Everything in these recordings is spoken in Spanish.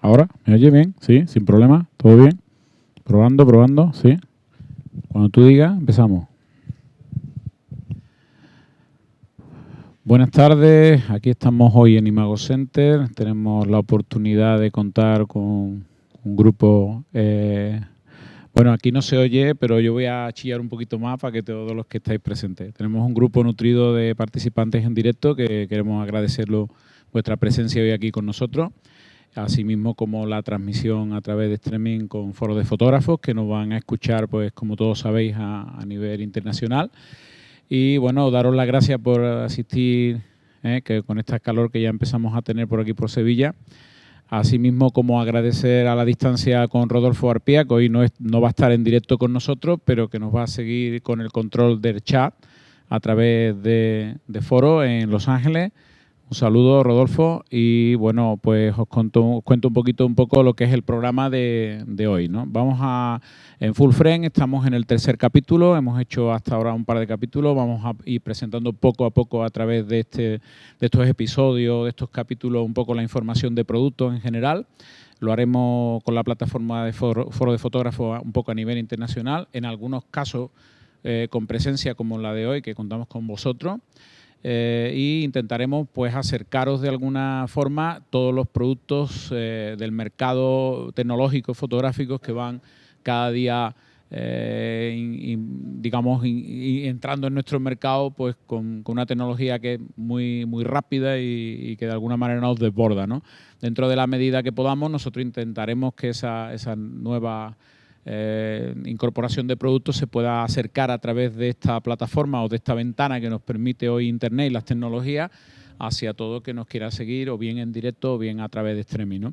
¿Ahora? ¿Me oye bien? Sí, sin problema. ¿Todo bien? Probando, probando, sí. Cuando tú digas, empezamos. Buenas tardes, aquí estamos hoy en Imago Center. Tenemos la oportunidad de contar con un grupo... bueno, aquí no se oye, pero yo voy a chillar un poquito más para que todos los que estáis presentes. Tenemos un grupo nutrido de participantes en directo que queremos agradecerlo vuestra presencia hoy aquí con nosotros. Asimismo como la transmisión a través de streaming con foros de fotógrafos que nos van a escuchar, pues como todos sabéis, a nivel internacional. Y bueno, daros las gracias por asistir, que con esta calor que ya empezamos a tener por aquí por Sevilla. Asimismo como agradecer a la distancia con Rodolfo Arpía, que hoy no va a estar en directo con nosotros, pero que nos va a seguir con el control del chat a través de foro en Los Ángeles. Un saludo, Rodolfo, y bueno, pues os cuento un poco lo que es el programa de hoy, ¿no? En Full Frame, estamos en el tercer capítulo, hemos hecho hasta ahora un par de capítulos, vamos a ir presentando poco a poco a través de estos episodios, de estos capítulos, un poco la información de productos en general. Lo haremos con la plataforma de foro de fotógrafos un poco a nivel internacional, en algunos casos con presencia como la de hoy, que contamos con vosotros. Y intentaremos pues acercaros de alguna forma todos los productos del mercado tecnológico fotográficos que van cada día entrando en nuestro mercado pues con una tecnología que es muy rápida y que de alguna manera nos desborda, ¿no? Dentro de la medida que podamos, nosotros intentaremos que esa nueva incorporación de productos se pueda acercar a través de esta plataforma o de esta ventana que nos permite hoy Internet y las tecnologías hacia todo que nos quiera seguir, o bien en directo o bien a través de streaming, ¿no?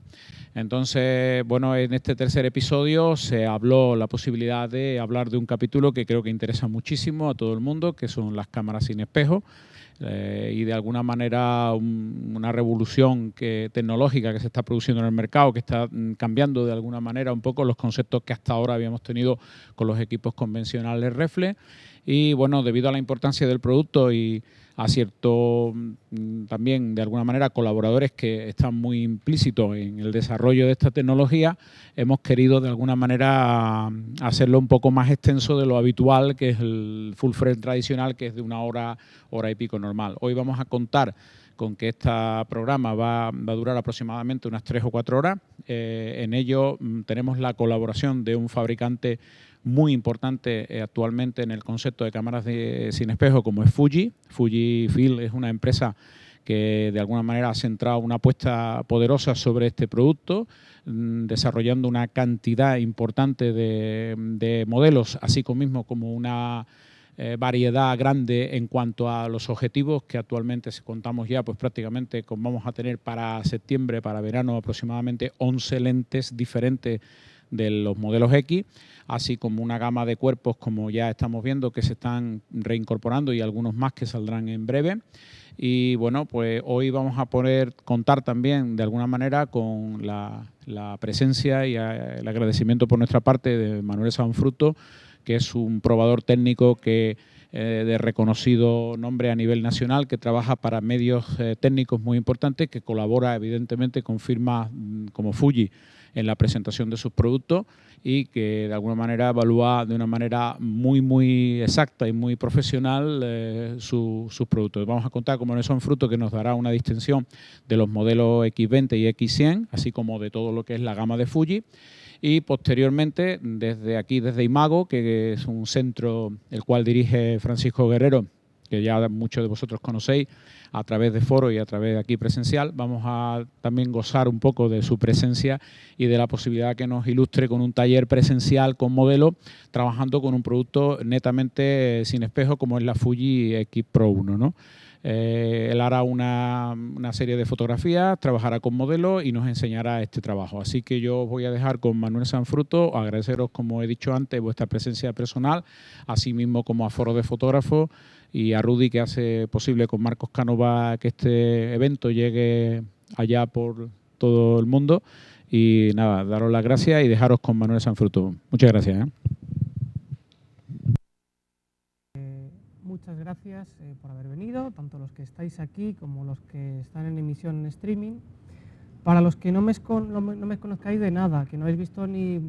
Entonces, bueno, en este tercer episodio se habló la posibilidad de hablar de un capítulo que creo que interesa muchísimo a todo el mundo, que son las cámaras sin espejo. Y de alguna manera una revolución tecnológica que se está produciendo en el mercado, que está cambiando de alguna manera un poco los conceptos que hasta ahora habíamos tenido con los equipos convencionales reflex. Y bueno, debido a la importancia del producto y a cierto también de alguna manera colaboradores que están muy implícitos en el desarrollo de esta tecnología, hemos querido de alguna manera hacerlo un poco más extenso de lo habitual, que es el full frame tradicional, que es de una hora y pico normal. Hoy vamos a contar con que este programa va a durar aproximadamente unas 3 o 4 horas. En ello tenemos la colaboración de un fabricante muy importante actualmente en el concepto de cámaras sin espejo, como es Fuji. Fujifilm es una empresa que de alguna manera ha centrado una apuesta poderosa sobre este producto, desarrollando una cantidad importante de modelos, así como una variedad grande en cuanto a los objetivos, que actualmente contamos ya pues prácticamente vamos a tener para septiembre, para verano, aproximadamente 11 lentes diferentes de los modelos X, así como una gama de cuerpos, como ya estamos viendo, que se están reincorporando, y algunos más que saldrán en breve. Y bueno, pues hoy vamos a poder contar también de alguna manera con la presencia y el agradecimiento por nuestra parte de Manuel Sanfruto, que es un probador técnico de reconocido nombre a nivel nacional, que trabaja para medios técnicos muy importantes, que colabora evidentemente con firmas como Fuji en la presentación de sus productos, y que de alguna manera evalúa de una manera muy exacta y muy profesional sus productos. Vamos a contar con Manuel Sanfruto, que nos dará una distinción de los modelos X20 y X100, así como de todo lo que es la gama de Fuji. Y posteriormente, desde Imago, que es un centro el cual dirige Francisco Guerrero, que ya muchos de vosotros conocéis a través de foro y a través de aquí presencial, vamos a también gozar un poco de su presencia y de la posibilidad que nos ilustre con un taller presencial con modelo, trabajando con un producto netamente sin espejo, como es la Fuji X Pro 1, ¿no? Él hará una serie de fotografías, trabajará con modelos y nos enseñará este trabajo. Así que yo os voy a dejar con Manuel Sanfruto, agradeceros, como he dicho antes, vuestra presencia personal, así mismo como a Foro de Fotógrafos, y a Rudy, que hace posible con Marcos Cánova que este evento llegue allá por todo el mundo. Y nada, daros las gracias y dejaros con Manuel Sanfruto. Muchas gracias. Muchas gracias por haber venido, tanto los que estáis aquí como los que están en emisión en streaming. Para los que no me conozcáis de nada, que no habéis visto ni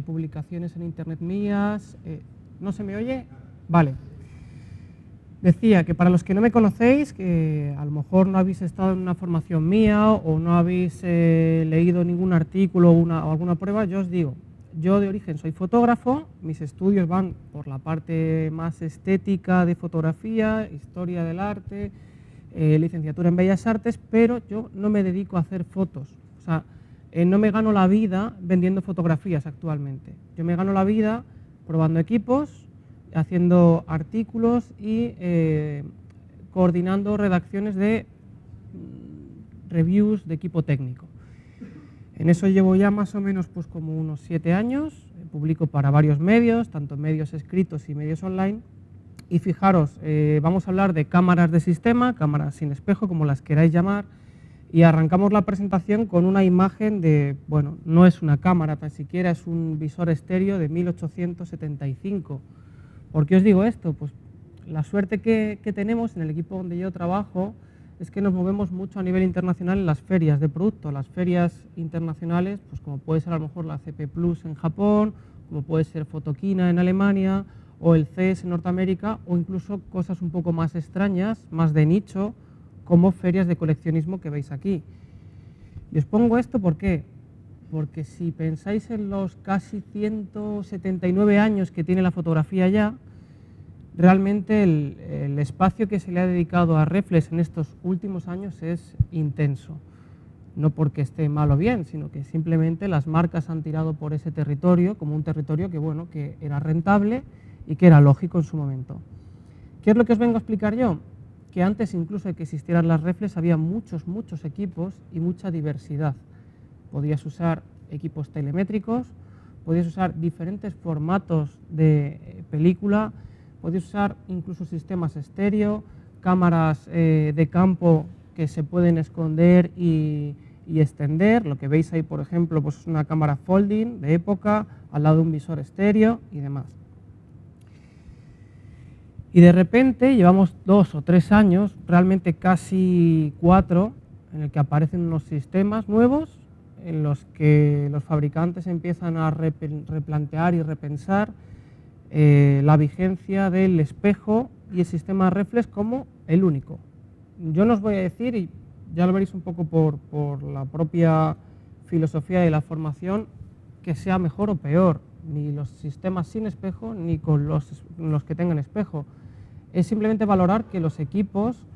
publicaciones en internet mías, ¿no se me oye? Vale. Decía que para los que no me conocéis, que a lo mejor no habéis estado en una formación mía o no habéis leído ningún artículo o alguna prueba, yo os digo, yo de origen soy fotógrafo, mis estudios van por la parte más estética de fotografía, historia del arte, licenciatura en Bellas Artes, pero yo no me dedico a hacer fotos. O sea, no me gano la vida vendiendo fotografías actualmente. Yo me gano la vida probando equipos, haciendo artículos y coordinando redacciones de reviews de equipo técnico. En eso llevo ya más o menos pues como unos 7 años, publico para varios medios, tanto medios escritos y medios online. Y fijaros, vamos a hablar de cámaras de sistema, cámaras sin espejo, como las queráis llamar, y arrancamos la presentación con una imagen de, bueno, no es una cámara, tan siquiera es un visor estéreo de 1875. ¿Por qué os digo esto? Pues la suerte que tenemos en el equipo donde yo trabajo es que nos movemos mucho a nivel internacional en las ferias de producto, las ferias internacionales, pues como puede ser a lo mejor la CP Plus en Japón, como puede ser Photokina en Alemania, o el CES en Norteamérica, o incluso cosas un poco más extrañas, más de nicho, como ferias de coleccionismo que veis aquí. Y os pongo esto, ¿por qué? Porque si pensáis en los casi 179 años que tiene la fotografía ya, realmente el espacio que se le ha dedicado a reflex en estos últimos años es intenso. No porque esté mal o bien, sino que simplemente las marcas han tirado por ese territorio como un territorio que, bueno, que era rentable y que era lógico en su momento. ¿Qué es lo que os vengo a explicar yo? Que antes incluso de que existieran las reflex había muchos equipos y mucha diversidad. Podías usar equipos telemétricos, podías usar diferentes formatos de película, podías usar incluso sistemas estéreo, cámaras de campo que se pueden esconder y extender. Lo que veis ahí, por ejemplo, pues es una cámara folding de época al lado de un visor estéreo y demás. Y de repente llevamos 2 o 3 años, realmente casi 4, en el que aparecen unos sistemas nuevos en los que los fabricantes empiezan a replantear y repensar la vigencia del espejo y el sistema reflex como el único. Yo no os voy a decir, y ya lo veréis un poco por la propia filosofía de la formación, que sea mejor o peor, ni los sistemas sin espejo ni con los que tengan espejo. Es simplemente valorar que los equipos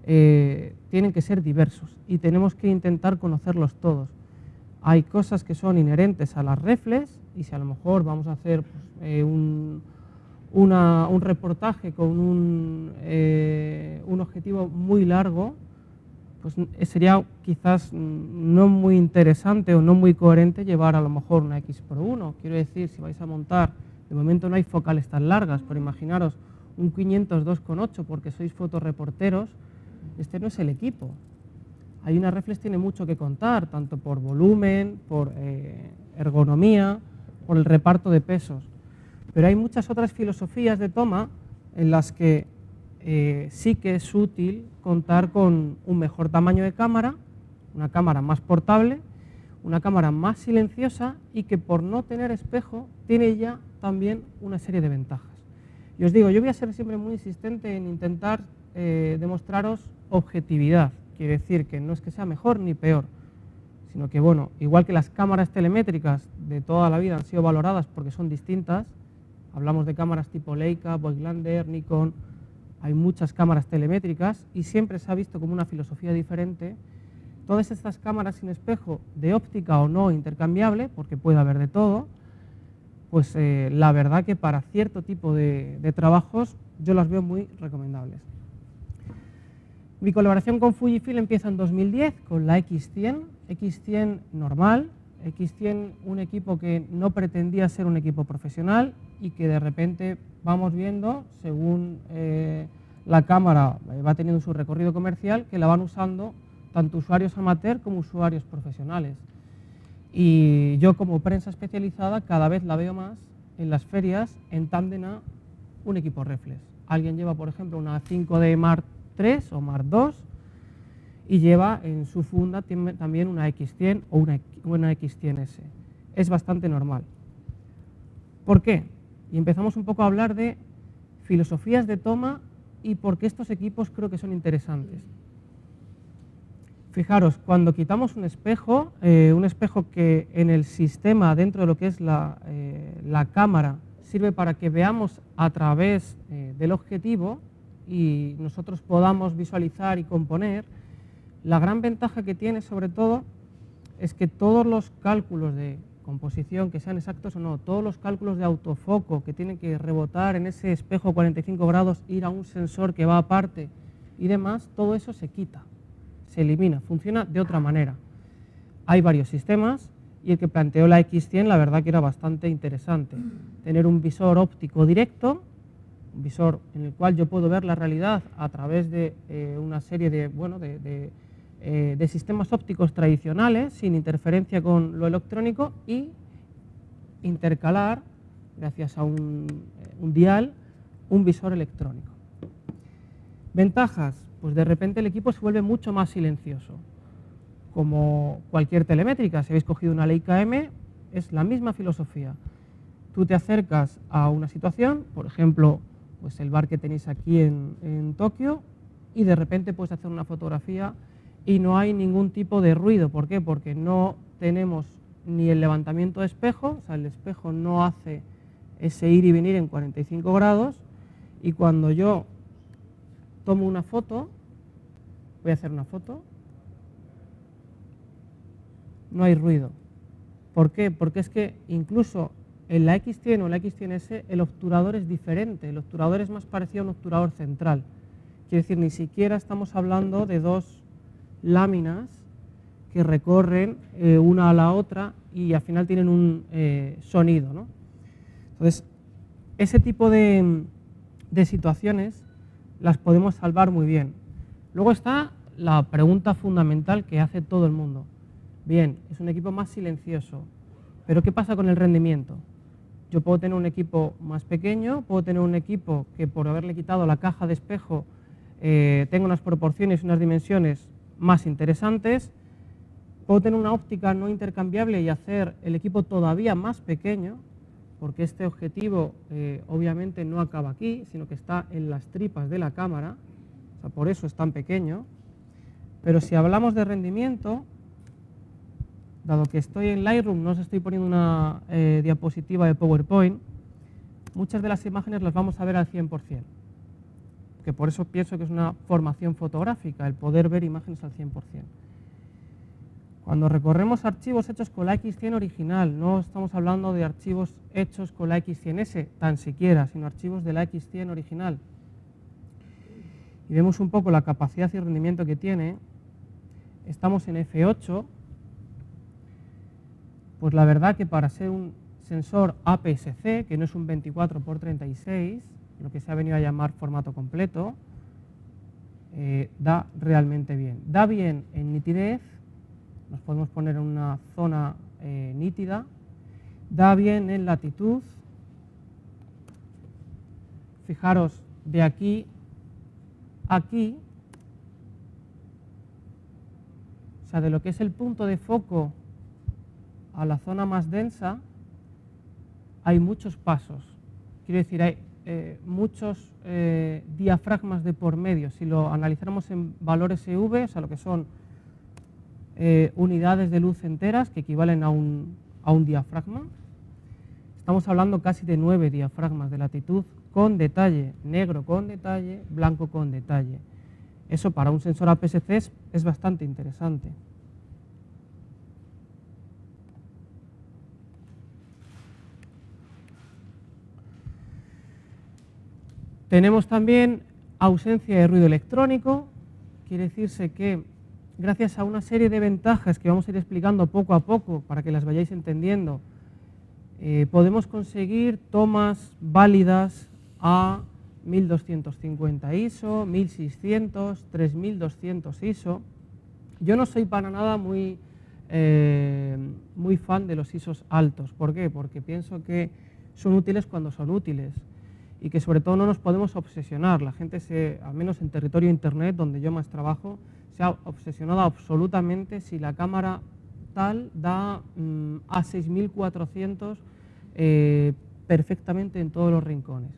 tienen que ser diversos y tenemos que intentar conocerlos todos. Hay cosas que son inherentes a las reflex y si a lo mejor vamos a hacer pues, un reportaje con un objetivo muy largo, pues sería quizás no muy interesante o no muy coherente llevar a lo mejor una X Pro 1. Quiero decir, si vais a montar, de momento no hay focales tan largas, pero imaginaros un 500 2.8 porque sois fotoreporteros, este no es el equipo. Hay una reflex tiene mucho que contar, tanto por volumen, por ergonomía, por el reparto de pesos. Pero hay muchas otras filosofías de toma en las que sí que es útil contar con un mejor tamaño de cámara, una cámara más portable, una cámara más silenciosa y que por no tener espejo tiene ya también una serie de ventajas. Y os digo, yo voy a ser siempre muy insistente en intentar demostraros objetividad. Quiere decir que no es que sea mejor ni peor, sino que, bueno, igual que las cámaras telemétricas de toda la vida han sido valoradas porque son distintas, hablamos de cámaras tipo Leica, Voigtlander, Nikon, hay muchas cámaras telemétricas y siempre se ha visto como una filosofía diferente. Todas estas cámaras sin espejo, de óptica o no intercambiable, porque puede haber de todo, pues la verdad que para cierto tipo de trabajos yo las veo muy recomendables. Mi colaboración con Fujifilm empieza en 2010 con la X100, X100 normal, X100 un equipo que no pretendía ser un equipo profesional y que de repente vamos viendo, según la cámara va teniendo su recorrido comercial, que la van usando tanto usuarios amateur como usuarios profesionales. Y yo como prensa especializada cada vez la veo más en las ferias en tándem a un equipo reflex. Alguien lleva, por ejemplo, una 5D Mark III o Mark II y lleva en su funda también una X100 o una X100S. Es bastante normal. ¿Por qué? Y empezamos un poco a hablar de filosofías de toma y por qué estos equipos creo que son interesantes. Fijaros, cuando quitamos un espejo que en el sistema, dentro de lo que es la cámara, sirve para que veamos a través del objetivo y nosotros podamos visualizar y componer, la gran ventaja que tiene sobre todo es que todos los cálculos de composición, que sean exactos o no, todos los cálculos de autofoco que tienen que rebotar en ese espejo 45 grados, ir a un sensor que va aparte y demás, todo eso se quita, se elimina, funciona de otra manera. Hay varios sistemas y el que planteó la X100 la verdad que era bastante interesante. Tener un visor óptico directo, un visor en el cual yo puedo ver la realidad a través de una serie de sistemas ópticos tradicionales, sin interferencia con lo electrónico, y intercalar, gracias a un dial, un visor electrónico. Ventajas, pues de repente el equipo se vuelve mucho más silencioso. Como cualquier telemétrica, si habéis cogido una Leica M, es la misma filosofía. Tú te acercas a una situación, por ejemplo, pues el bar que tenéis aquí en Tokio, y de repente puedes hacer una fotografía y no hay ningún tipo de ruido. ¿Por qué? Porque no tenemos ni el levantamiento de espejo, o sea, el espejo no hace ese ir y venir en 45 grados, y cuando yo tomo una foto, voy a hacer una foto, no hay ruido. ¿Por qué? Porque es que incluso en la X100 o la X100S el obturador es diferente, el obturador es más parecido a un obturador central. Quiere decir, ni siquiera estamos hablando de dos láminas que recorren una a la otra y al final tienen un sonido, ¿no? Entonces, ese tipo de situaciones las podemos salvar muy bien. Luego está la pregunta fundamental que hace todo el mundo. Bien, es un equipo más silencioso, pero ¿qué pasa con el rendimiento? Yo puedo tener un equipo más pequeño, puedo tener un equipo que por haberle quitado la caja de espejo tenga unas proporciones y unas dimensiones más interesantes, puedo tener una óptica no intercambiable y hacer el equipo todavía más pequeño, porque este objetivo obviamente no acaba aquí, sino que está en las tripas de la cámara, o sea, por eso es tan pequeño. Pero si hablamos de rendimiento, dado que estoy en Lightroom, no os estoy poniendo una diapositiva de PowerPoint, muchas de las imágenes las vamos a ver al 100%, que por eso pienso que es una formación fotográfica, el poder ver imágenes al 100%. Cuando recorremos archivos hechos con la X100 original, no estamos hablando de archivos hechos con la X100S, tan siquiera, sino archivos de la X100 original, y vemos un poco la capacidad y rendimiento que tiene, estamos en F8, pues la verdad que para ser un sensor APS-C, que no es un 24x36, lo que se ha venido a llamar formato completo, da realmente bien. Da bien en nitidez, nos podemos poner en una zona nítida, da bien en latitud, fijaros de aquí a aquí, o sea, de lo que es el punto de foco a la zona más densa, hay muchos pasos. Quiero decir, hay muchos diafragmas de por medio. Si lo analizáramos en valores EV, o sea, lo que son unidades de luz enteras, que equivalen a un diafragma, estamos hablando casi de 9 diafragmas de latitud con detalle, negro con detalle, blanco con detalle. Eso para un sensor APS-C es bastante interesante. Tenemos también ausencia de ruido electrónico, quiere decirse que gracias a una serie de ventajas que vamos a ir explicando poco a poco para que las vayáis entendiendo, podemos conseguir tomas válidas a 1250 ISO, 1600, 3200 ISO. Yo no soy para nada muy fan de los ISOs altos. ¿Por qué? Porque pienso que son útiles cuando son útiles y que sobre todo no nos podemos obsesionar. La gente, al menos en territorio internet, donde yo más trabajo, se ha obsesionado absolutamente si la cámara tal da a 6400 perfectamente en todos los rincones.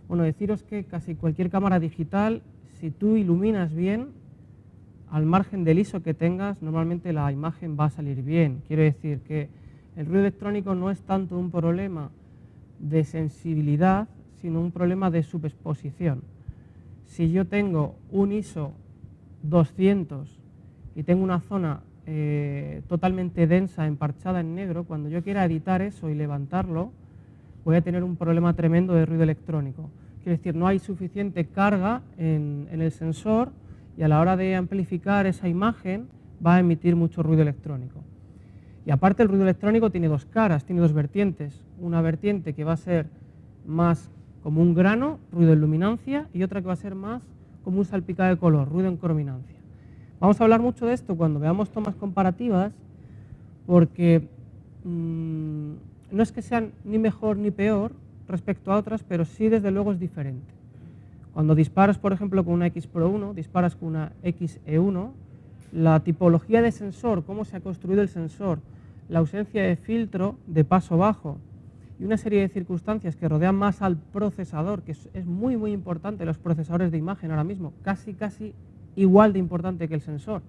Bueno, deciros que casi cualquier cámara digital, si tú iluminas bien, al margen del ISO que tengas, normalmente la imagen va a salir bien. Quiero decir que el ruido electrónico no es tanto un problema de sensibilidad, sino un problema de subexposición. Si yo tengo un ISO 200 y tengo una zona totalmente densa, emparchada en negro, cuando yo quiera editar eso y levantarlo, voy a tener un problema tremendo de ruido electrónico. Quiere decir, no hay suficiente carga en el sensor y a la hora de amplificar esa imagen va a emitir mucho ruido electrónico. Y aparte el ruido electrónico tiene dos caras, tiene dos vertientes. Una vertiente que va a ser más como un grano, ruido en luminancia, y otra que va a ser más como un salpicado de color, ruido en crominancia. Vamos a hablar mucho de esto cuando veamos tomas comparativas, porque no es que sean ni mejor ni peor respecto a otras, pero sí desde luego es diferente. Cuando disparas, por ejemplo, con una X Pro 1, disparas con una XE1, la tipología de sensor, cómo se ha construido el sensor, la ausencia de filtro de paso bajo y una serie de circunstancias que rodean más al procesador, que es muy muy importante, los procesadores de imagen ahora mismo, casi igual de importante que el sensor,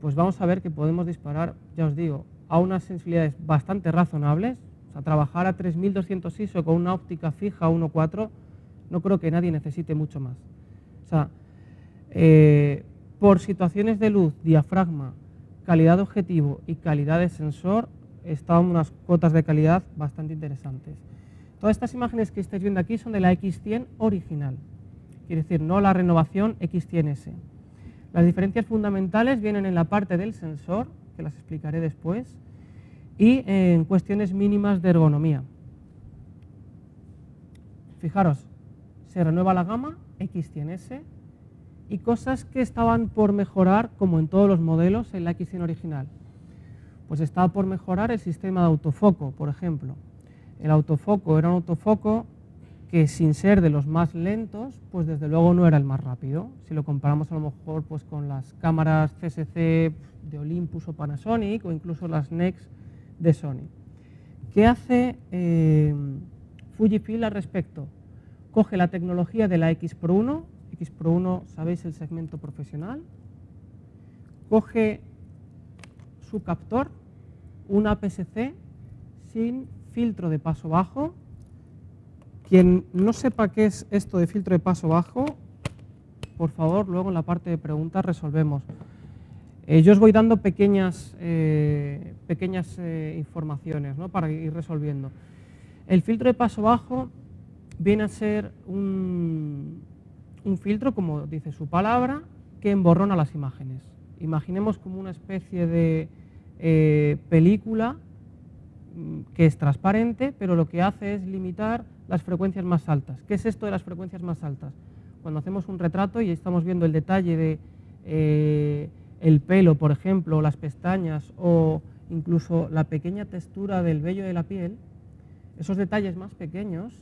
pues vamos a ver que podemos disparar, ya os digo, a unas sensibilidades bastante razonables. O sea, trabajar a 3200 ISO con una óptica fija 1.4 no creo que nadie necesite mucho más. O sea, por situaciones de luz, diafragma, calidad de objetivo y calidad de sensor, están unas cuotas de calidad bastante interesantes. Todas estas imágenes que estáis viendo aquí son de la X100 original, quiere decir, no la renovación X100S. Las diferencias fundamentales vienen en la parte del sensor, que las explicaré después, y en cuestiones mínimas de ergonomía. Fijaros, se renueva la gama X100S y cosas que estaban por mejorar, como en todos los modelos, en la X100 original. Pues estaba por mejorar el sistema de autofoco, por ejemplo. El autofoco era un autofoco que, sin ser de los más lentos, pues desde luego no era el más rápido. Si lo comparamos a lo mejor pues con las cámaras CSC de Olympus o Panasonic o incluso las NEX de Sony. ¿Qué hace Fujifilm al respecto? Coge la tecnología de la X Pro 1, X Pro 1, sabéis, el segmento profesional, coge su captor, un APS-C sin filtro de paso bajo. Quien no sepa qué es esto de filtro de paso bajo, por favor, luego en la parte de preguntas resolvemos. Yo os voy dando pequeñas informaciones, ¿no?, para ir resolviendo. El filtro de paso bajo viene a ser un filtro, como dice su palabra, que emborrona las imágenes. Imaginemos como una especie de película que es transparente, pero lo que hace es limitar las frecuencias más altas. ¿Qué es esto de las frecuencias más altas? Cuando hacemos un retrato y estamos viendo el detalle de el pelo, por ejemplo, o las pestañas, o incluso la pequeña textura del vello de la piel, esos detalles más pequeños,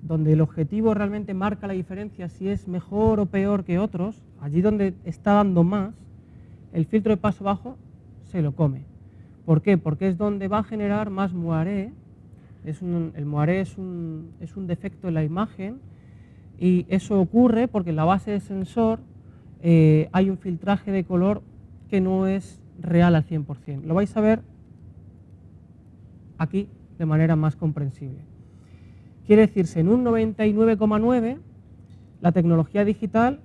donde el objetivo realmente marca la diferencia si es mejor o peor que otros, allí donde está dando más, el filtro de paso bajo se lo come. ¿Por qué? Porque es donde va a generar más moiré. El moiré es un defecto en la imagen, y eso ocurre porque en la base del sensor hay un filtraje de color que no es real al 100%. Lo vais a ver aquí de manera más comprensible. Quiere decirse, en un 99,9 la tecnología digital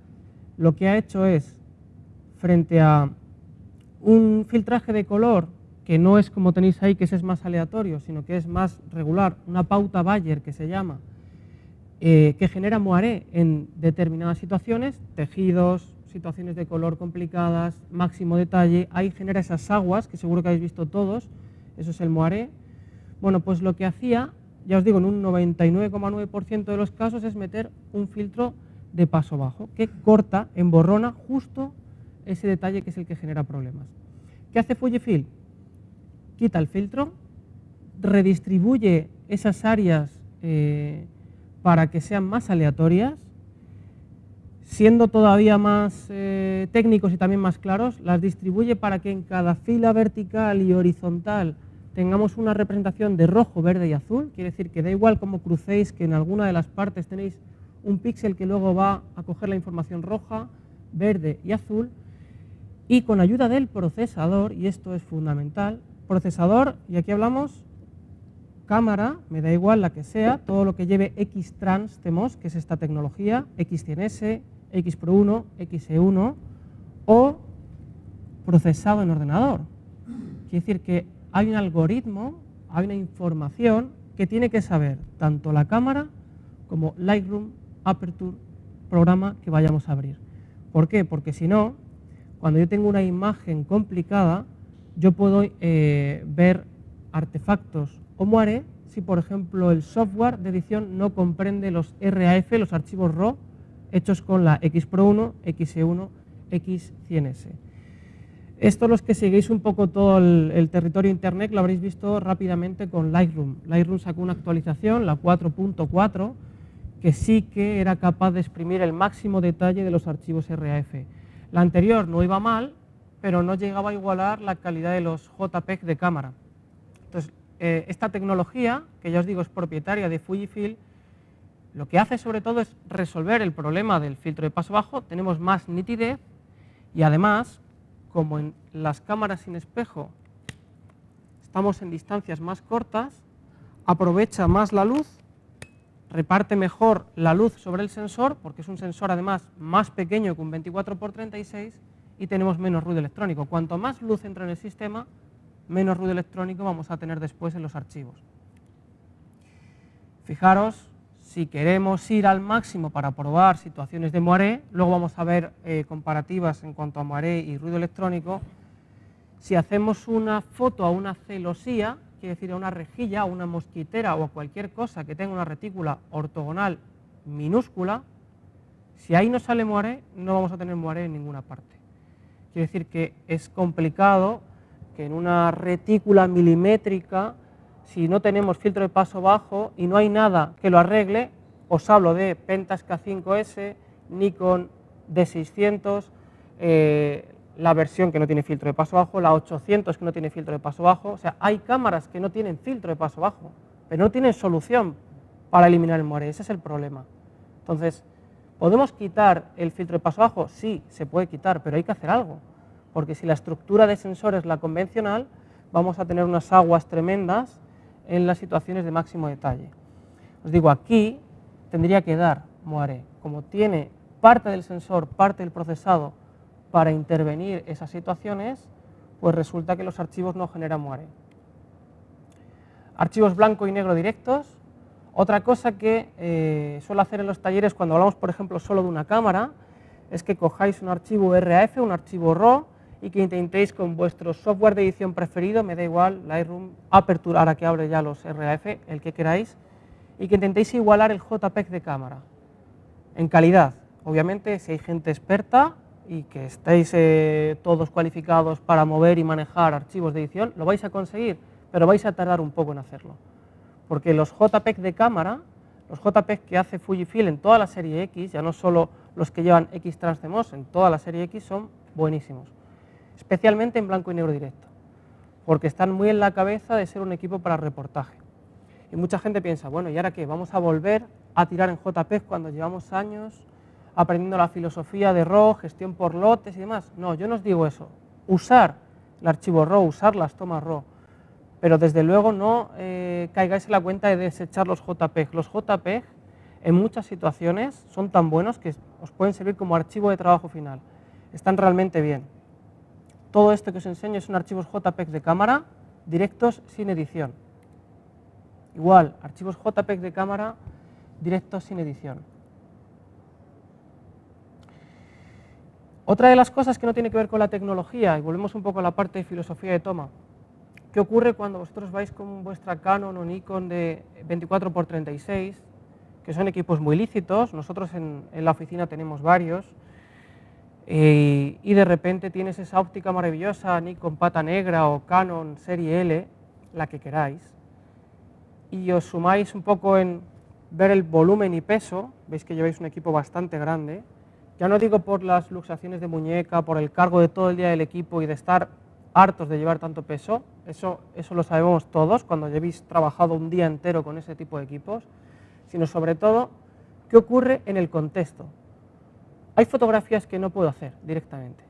lo que ha hecho es, frente a un filtraje de color que no es como tenéis ahí, que ese es más aleatorio, sino que es más regular, una pauta Bayer que se llama, que genera moiré en determinadas situaciones, tejidos, situaciones de color complicadas, máximo detalle, ahí genera esas aguas que seguro que habéis visto todos, eso es el moiré. Bueno, pues lo que hacía, ya os digo, en un 99,9% de los casos es meter un filtro de paso bajo que corta, emborrona justo ese detalle que es el que genera problemas. ¿Qué hace Fujifilm? Quita el filtro, redistribuye esas áreas para que sean más aleatorias, Siendo todavía más técnicos y también más claros, las distribuye para que en cada fila vertical y horizontal tengamos una representación de rojo, verde y azul. Quiere decir que da igual cómo crucéis, que en alguna de las partes tenéis un píxel que luego va a coger la información roja, verde y azul. Y con ayuda del procesador, y esto es fundamental, procesador, y aquí hablamos cámara, me da igual la que sea, todo lo que lleve X-Trans TMOS, que es esta tecnología, X100S, X Pro 1, XE1, o procesado en ordenador. Quiere decir que hay un algoritmo, hay una información que tiene que saber tanto la cámara como Lightroom, Aperture, programa que vayamos a abrir. ¿Por qué? Porque si no, cuando yo tengo una imagen complicada, yo puedo ver artefactos o moiré si, por ejemplo, el software de edición no comprende los RAF, los archivos RAW, hechos con la X Pro 1, XE1, X100S. Esto, los que seguís un poco todo el territorio Internet, lo habréis visto rápidamente con Lightroom. Lightroom sacó una actualización, la 4.4, que sí que era capaz de exprimir el máximo detalle de los archivos RAF. La anterior no iba mal, pero no llegaba a igualar la calidad de los JPEG de cámara. Entonces, esta tecnología, que ya os digo es propietaria de Fujifilm, lo que hace sobre todo es resolver el problema del filtro de paso bajo, tenemos más nitidez y además, como en las cámaras sin espejo estamos en distancias más cortas, aprovecha más la luz, reparte mejor la luz sobre el sensor, porque es un sensor además más pequeño que un 24×36 y tenemos menos ruido electrónico. Cuanto más luz entra en el sistema, menos ruido electrónico vamos a tener después en los archivos. Fijaros, si queremos ir al máximo para probar situaciones de moiré, luego vamos a ver comparativas en cuanto a moiré y ruido electrónico. Si hacemos una foto a una celosía, quiere decir a una rejilla, a una mosquitera o a cualquier cosa que tenga una retícula ortogonal minúscula, si ahí no sale moiré, no vamos a tener moiré en ninguna parte. Quiere decir que es complicado que en una retícula milimétrica, si no tenemos filtro de paso bajo y no hay nada que lo arregle, os hablo de Pentax K5S, Nikon D600, la versión que no tiene filtro de paso bajo, la 800 que no tiene filtro de paso bajo. O sea, hay cámaras que no tienen filtro de paso bajo, pero no tienen solución para eliminar el moiré. Ese es el problema. Entonces, ¿podemos quitar el filtro de paso bajo? Sí, se puede quitar, pero hay que hacer algo. Porque si la estructura de sensor es la convencional, vamos a tener unas aguas tremendas en las situaciones de máximo detalle. Os digo, aquí tendría que dar moiré. Como tiene parte del sensor, parte del procesado para intervenir esas situaciones, pues resulta que los archivos no generan moiré. Archivos blanco y negro directos. Otra cosa que suelo hacer en los talleres cuando hablamos, por ejemplo, solo de una cámara, es que cojáis un archivo RAF, un archivo RAW, y que intentéis con vuestro software de edición preferido, me da igual, Lightroom, Aperture, ahora que hable ya los RAF, el que queráis, y que intentéis igualar el JPEG de cámara, en calidad. Obviamente, si hay gente experta y que estéis todos cualificados para mover y manejar archivos de edición, lo vais a conseguir, pero vais a tardar un poco en hacerlo. Porque los JPEG de cámara, los JPEG que hace Fujifilm en toda la serie X, ya no solo los que llevan X-Trans TMOS, en toda la serie X son buenísimos. Especialmente en blanco y negro directo, porque están muy en la cabeza de ser un equipo para reportaje. Y mucha gente piensa, bueno, ¿y ahora qué? ¿Vamos a volver a tirar en JPEG cuando llevamos años aprendiendo la filosofía de RAW, gestión por lotes y demás? No, yo no os digo eso. Usar el archivo RAW, usar las tomas RAW, pero desde luego no caigáis en la cuenta de desechar los JPEG. Los JPEG en muchas situaciones son tan buenos que os pueden servir como archivo de trabajo final. Están realmente bien. Todo esto que os enseño son archivos JPEG de cámara, directos sin edición. Igual, archivos JPEG de cámara, directos sin edición. Otra de las cosas que no tiene que ver con la tecnología, y volvemos un poco a la parte de filosofía de toma, ¿qué ocurre cuando vosotros vais con vuestra Canon o Nikon de 24×36, que son equipos muy lícitos? Nosotros en la oficina tenemos varios, y de repente tienes esa óptica maravillosa, Nikon pata negra o Canon serie L, la que queráis, y os sumáis un poco en ver el volumen y peso, veis que lleváis un equipo bastante grande, Ya no digo por las luxaciones de muñeca, por el cargo de todo el día del equipo y de estar hartos de llevar tanto peso, eso lo sabemos todos cuando habéis trabajado un día entero con ese tipo de equipos, sino sobre todo, ¿qué ocurre en el contexto? Hay fotografías que no puedo hacer directamente.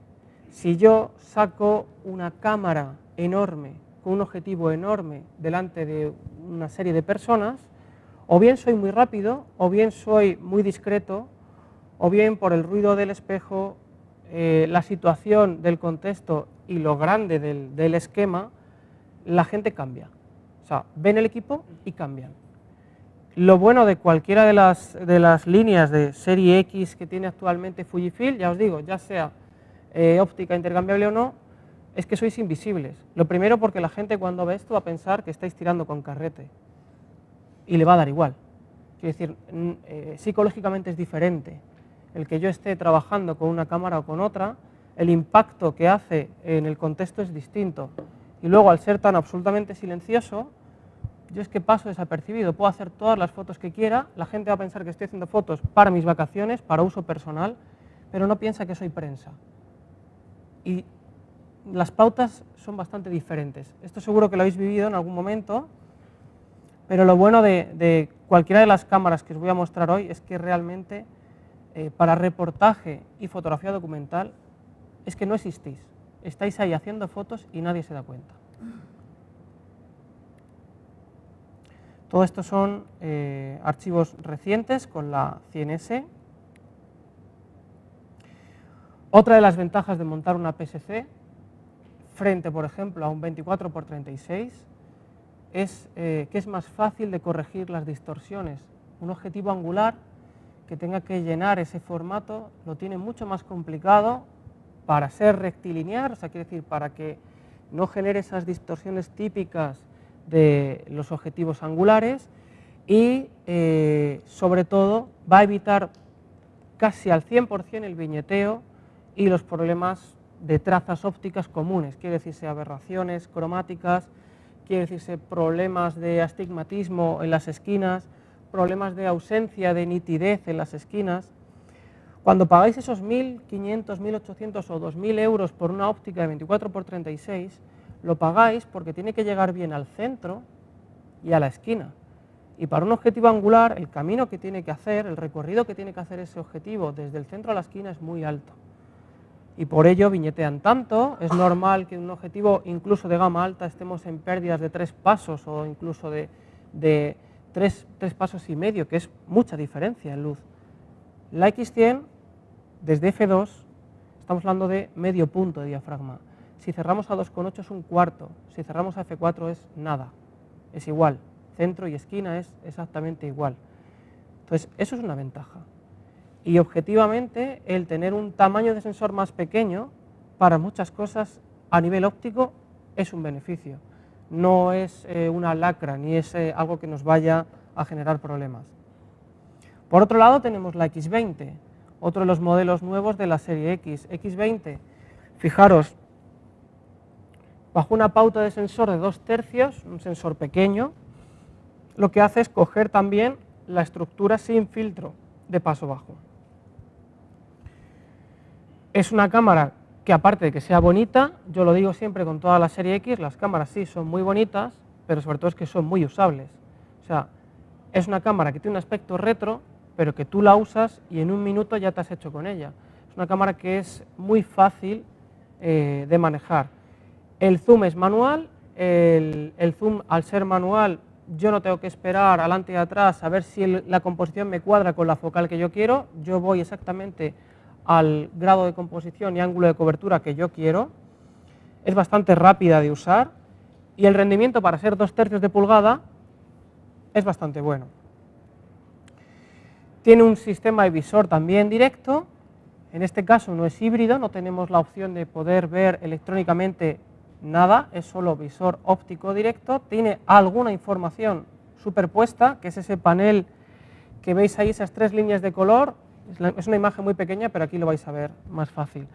Si yo saco una cámara enorme, con un objetivo enorme, delante de una serie de personas, o bien soy muy rápido, o bien soy muy discreto, o bien por el ruido del espejo, la situación del contexto y lo grande del esquema, la gente cambia. O sea, ven el equipo y cambian. Lo bueno de cualquiera de las líneas de serie X que tiene actualmente Fujifilm, ya os digo, ya sea óptica intercambiable o no, es que sois invisibles. Lo primero porque la gente cuando ve esto va a pensar que estáis tirando con carrete y le va a dar igual. Quiero decir, psicológicamente es diferente. El que yo esté trabajando con una cámara o con otra, el impacto que hace en el contexto es distinto. Y luego, al ser tan absolutamente silencioso, yo es que paso desapercibido, puedo hacer todas las fotos que quiera, la gente va a pensar que estoy haciendo fotos para mis vacaciones, para uso personal, pero no piensa que soy prensa. Y las pautas son bastante diferentes. Esto seguro que lo habéis vivido en algún momento, pero lo bueno de cualquiera de las cámaras que os voy a mostrar hoy es que realmente para reportaje y fotografía documental es que no existís. Estáis ahí haciendo fotos y nadie se da cuenta. Todo esto son archivos recientes con la 100S. Otra de las ventajas de montar una PSC frente, por ejemplo, a un 24x36 es que es más fácil de corregir las distorsiones. Un objetivo angular que tenga que llenar ese formato lo tiene mucho más complicado para ser rectilinear, o sea, quiere decir, para que no genere esas distorsiones típicas de los objetivos angulares y, sobre todo, va a evitar casi al 100% el viñeteo y los problemas de trazas ópticas comunes, quiere decirse aberraciones cromáticas, quiere decirse problemas de astigmatismo en las esquinas, problemas de ausencia de nitidez en las esquinas. Cuando pagáis esos 1.500, 1.800 o 2.000 euros por una óptica de 24x36, lo pagáis porque tiene que llegar bien al centro y a la esquina. Y para un objetivo angular, el camino que tiene que hacer, el recorrido que tiene que hacer ese objetivo desde el centro a la esquina es muy alto. Y por ello viñetean tanto. Es normal que en un objetivo incluso de gama alta estemos en pérdidas de 3 pasos o incluso de 3 pasos y medio, que es mucha diferencia en luz. La X100, desde F2, estamos hablando de medio punto de diafragma. Si cerramos a 2,8 es un cuarto, si cerramos a F4 es nada, es igual. Centro y esquina es exactamente igual. Entonces, eso es una ventaja. Y objetivamente, el tener un tamaño de sensor más pequeño para muchas cosas a nivel óptico es un beneficio. No es una lacra ni es algo que nos vaya a generar problemas. Por otro lado tenemos la X20, otro de los modelos nuevos de la serie X. X20, fijaros, bajo una pauta de sensor de 2/3, un sensor pequeño, lo que hace es coger también la estructura sin filtro de paso bajo. Es una cámara que, aparte de que sea bonita, yo lo digo siempre con toda la serie X, las cámaras sí son muy bonitas, pero sobre todo es que son muy usables. O sea, es una cámara que tiene un aspecto retro, pero que tú la usas y en un minuto ya te has hecho con ella. Es una cámara que es muy fácil de manejar. El zoom es manual, el zoom al ser manual yo no tengo que esperar adelante y atrás a ver si la composición me cuadra con la focal que yo quiero, yo voy exactamente al grado de composición y ángulo de cobertura que yo quiero, es bastante rápida de usar y el rendimiento para ser 2/3 de pulgada es bastante bueno. Tiene un sistema de visor también directo, en este caso no es híbrido, no tenemos la opción de poder ver electrónicamente nada, es solo visor óptico directo, tiene alguna información superpuesta, que es ese panel que veis ahí, esas 3 líneas de color. Es una imagen muy pequeña, pero aquí lo vais a ver más fácil.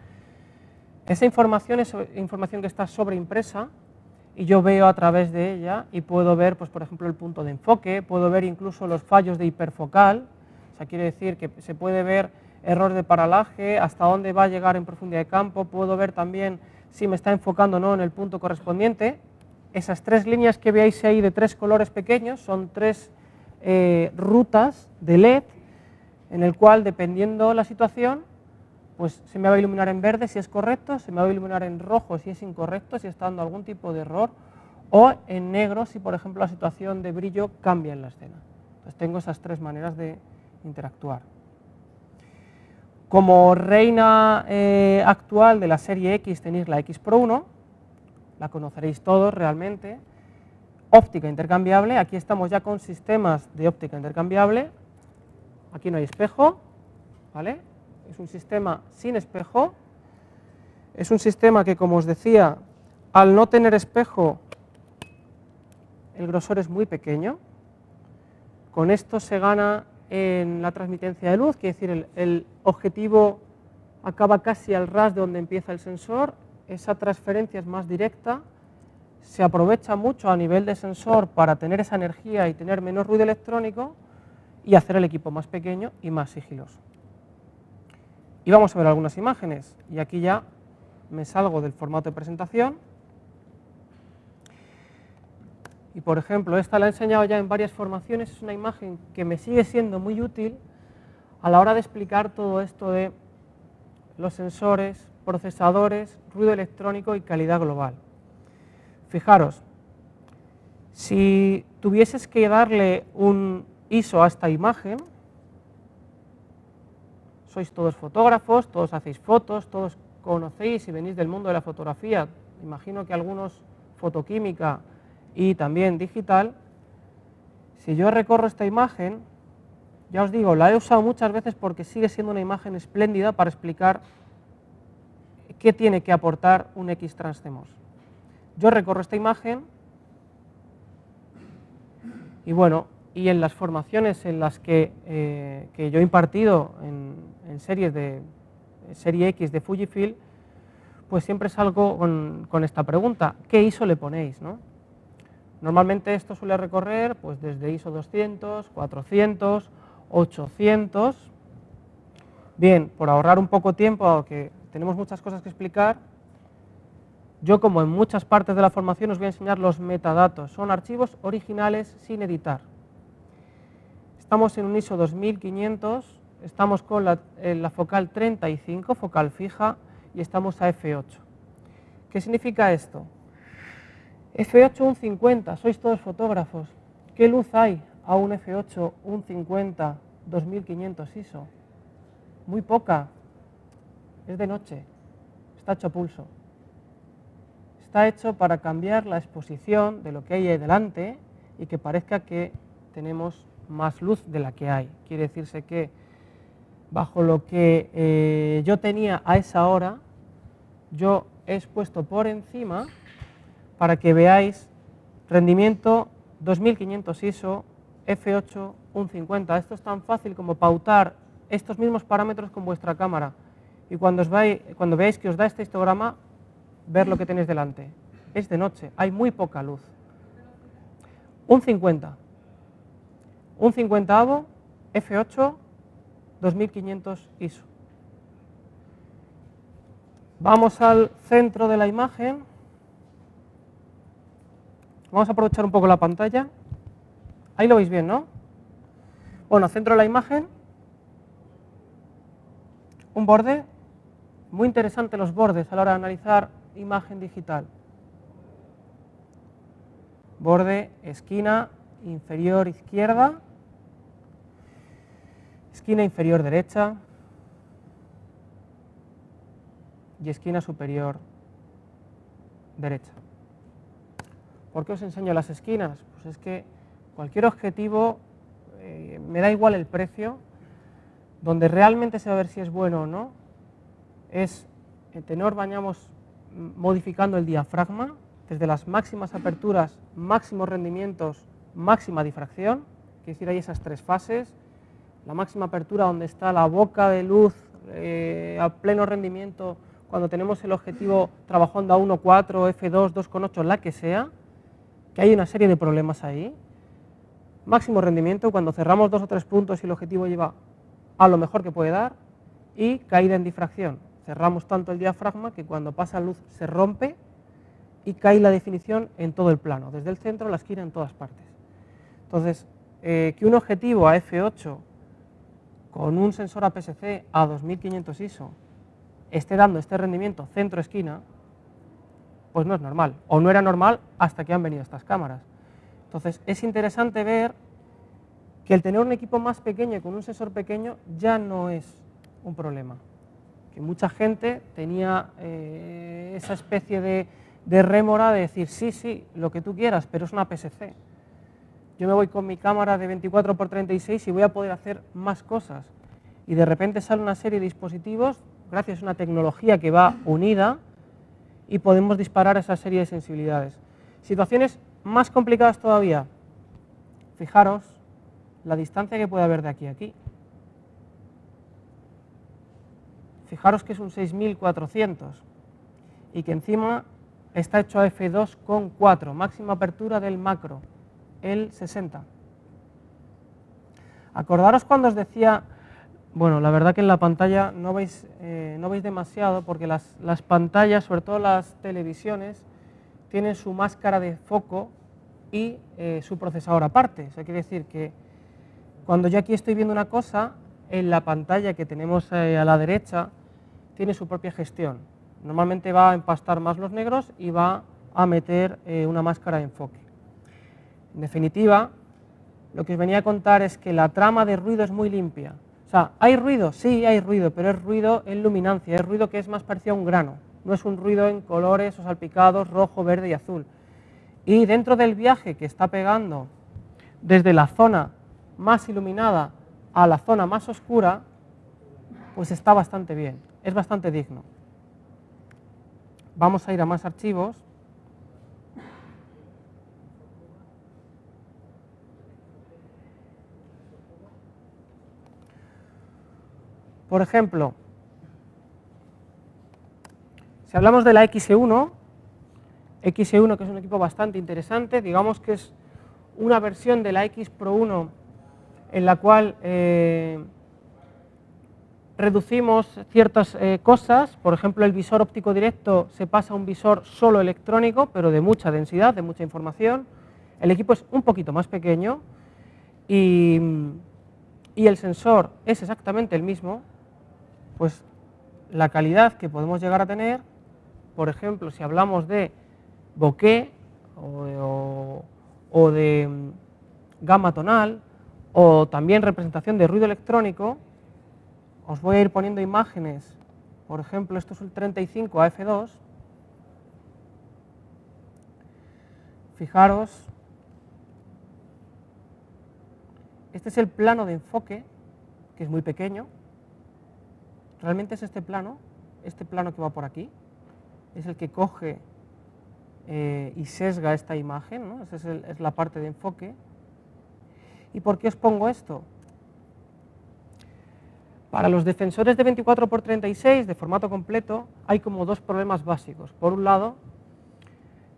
Esa información es información que está sobreimpresa y yo veo a través de ella y puedo ver, pues, por ejemplo, el punto de enfoque, puedo ver incluso los fallos de hiperfocal, o sea, quiere decir que se puede ver error de paralaje, hasta dónde va a llegar en profundidad de campo, puedo ver también si me está enfocando o no en el punto correspondiente. Esas 3 líneas que veáis ahí de 3 colores pequeños son 3 rutas de LED en el cual, dependiendo la situación, pues se me va a iluminar en verde si es correcto, se me va a iluminar en rojo si es incorrecto, si está dando algún tipo de error, o en negro si, por ejemplo, la situación de brillo cambia en la escena. Entonces tengo esas 3 maneras de interactuar. Como reina actual de la serie X tenéis la X Pro 1, la conoceréis todos realmente. Óptica intercambiable, aquí estamos ya con sistemas de óptica intercambiable. Aquí no hay espejo, ¿vale? Es un sistema sin espejo. Es un sistema que, como os decía, al no tener espejo, el grosor es muy pequeño. Con esto se gana en la transmitencia de luz, quiere decir, el objetivo acaba casi al ras de donde empieza el sensor, esa transferencia es más directa, se aprovecha mucho a nivel de sensor para tener esa energía y tener menos ruido electrónico y hacer el equipo más pequeño y más sigiloso. Y vamos a ver algunas imágenes, y aquí ya me salgo del formato de presentación. Y por ejemplo, esta la he enseñado ya en varias formaciones, es una imagen que me sigue siendo muy útil a la hora de explicar todo esto de los sensores, procesadores, ruido electrónico y calidad global. Fijaros, si tuvieses que darle un ISO a esta imagen, sois todos fotógrafos, todos hacéis fotos, todos conocéis y venís del mundo de la fotografía, imagino que algunos fotoquímica y también digital. Si yo recorro esta imagen, ya os digo, la he usado muchas veces porque sigue siendo una imagen espléndida para explicar qué tiene que aportar un X-Trans CMOS. Yo recorro esta imagen y bueno, y en las formaciones en las que yo he impartido en series de serie X de Fujifilm, pues siempre salgo con esta pregunta: ¿qué ISO le ponéis, no? Normalmente esto suele recorrer pues desde ISO 200, 400, 800. Bien, por ahorrar un poco tiempo, aunque tenemos muchas cosas que explicar, yo, como en muchas partes de la formación, os voy a enseñar los metadatos. Son archivos originales sin editar. Estamos en un ISO 2500, estamos con la focal 35, focal fija, y estamos a f8. ¿Qué significa esto? f8 un 50, sois todos fotógrafos. ¿Qué luz hay a un f8, un 50, 2500 ISO? Muy poca. Es de noche. Está hecho a pulso. Está hecho para cambiar la exposición de lo que hay ahí delante y que parezca que tenemos más luz de la que hay. Quiere decirse que bajo lo que yo tenía a esa hora, yo he expuesto por encima para que veáis rendimiento 2500 ISO, f8, un 50. Esto es tan fácil como pautar estos mismos parámetros con vuestra cámara y cuando veáis que os da este histograma, ver lo que tenéis delante. Es de noche, hay muy poca luz. Un 50. Un 50avo, f8, 2500 ISO. Vamos al centro de la imagen. Vamos a aprovechar un poco la pantalla. Ahí lo veis bien, ¿no? Bueno, centro de la imagen. Un borde. Muy interesante los bordes a la hora de analizar imagen digital. Borde, esquina inferior izquierda, esquina inferior derecha y esquina superior derecha. ¿Por qué os enseño las esquinas? Pues es que cualquier objetivo, me da igual el precio, donde realmente se va a ver si es bueno o no, es en tenor bañamos modificando el diafragma, desde las máximas aperturas, máximos rendimientos, máxima difracción, quiere decir, hay esas 3 fases, la máxima apertura donde está la boca de luz a pleno rendimiento, cuando tenemos el objetivo trabajando a 1.4, f2, 2.8, la que sea, que hay una serie de problemas ahí, máximo rendimiento, cuando cerramos 2 o 3 puntos y el objetivo lleva a lo mejor que puede dar, y caída en difracción. Cerramos tanto el diafragma que cuando pasa luz se rompe y cae la definición en todo el plano, desde el centro a la esquina, en todas partes. Entonces, que un objetivo a f8 con un sensor APS-C a 2500 ISO esté dando este rendimiento centro-esquina, pues no es normal, o no era normal hasta que han venido estas cámaras. Entonces, es interesante ver que el tener un equipo más pequeño y con un sensor pequeño ya no es un problema. Que mucha gente tenía esa especie de rémora de decir, sí, lo que tú quieras, pero es una APS-C. Yo me voy con mi cámara de 24x36 y voy a poder hacer más cosas. Y de repente sale una serie de dispositivos, gracias a una tecnología que va unida, y podemos disparar esa serie de sensibilidades. Situaciones más complicadas todavía. Fijaros la distancia que puede haber de aquí a aquí. Fijaros que es un 6400 y que encima está hecho a f2.4, máxima apertura del macro, el 60. Acordaros cuando os decía, bueno, la verdad que en la pantalla no veis demasiado porque las pantallas, sobre todo las televisiones, tienen su máscara de foco y su procesador aparte. Eso quiere decir que cuando yo aquí estoy viendo una cosa, en la pantalla que tenemos a la derecha tiene su propia gestión. Normalmente va a empastar más los negros y va a meter una máscara de enfoque. En definitiva, lo que os venía a contar es que la trama de ruido es muy limpia. O sea, ¿hay ruido? Sí, hay ruido, pero es ruido en luminancia, es ruido que es más parecido a un grano. No es un ruido en colores o salpicados, rojo, verde y azul. Y dentro del viaje que está pegando desde la zona más iluminada a la zona más oscura, pues está bastante bien, es bastante digno. Vamos a ir a más archivos. Por ejemplo, si hablamos de la XE1, que es un equipo bastante interesante, digamos que es una versión de la X Pro 1 en la cual reducimos ciertas cosas, por ejemplo el visor óptico directo se pasa a un visor solo electrónico, pero de mucha densidad, de mucha información. El equipo es un poquito más pequeño y el sensor es exactamente el mismo, pues la calidad que podemos llegar a tener, por ejemplo, si hablamos de bokeh o de gama tonal, o también representación de ruido electrónico, os voy a ir poniendo imágenes, por ejemplo, esto es el 35 a f2, fijaros, este es el plano de enfoque, que es muy pequeño, realmente es este plano que va por aquí, es el que coge y sesga esta imagen, ¿no? Esa es la parte de enfoque. ¿Y por qué os pongo esto? Para los defensores de 24x36 de formato completo hay como dos problemas básicos. Por un lado,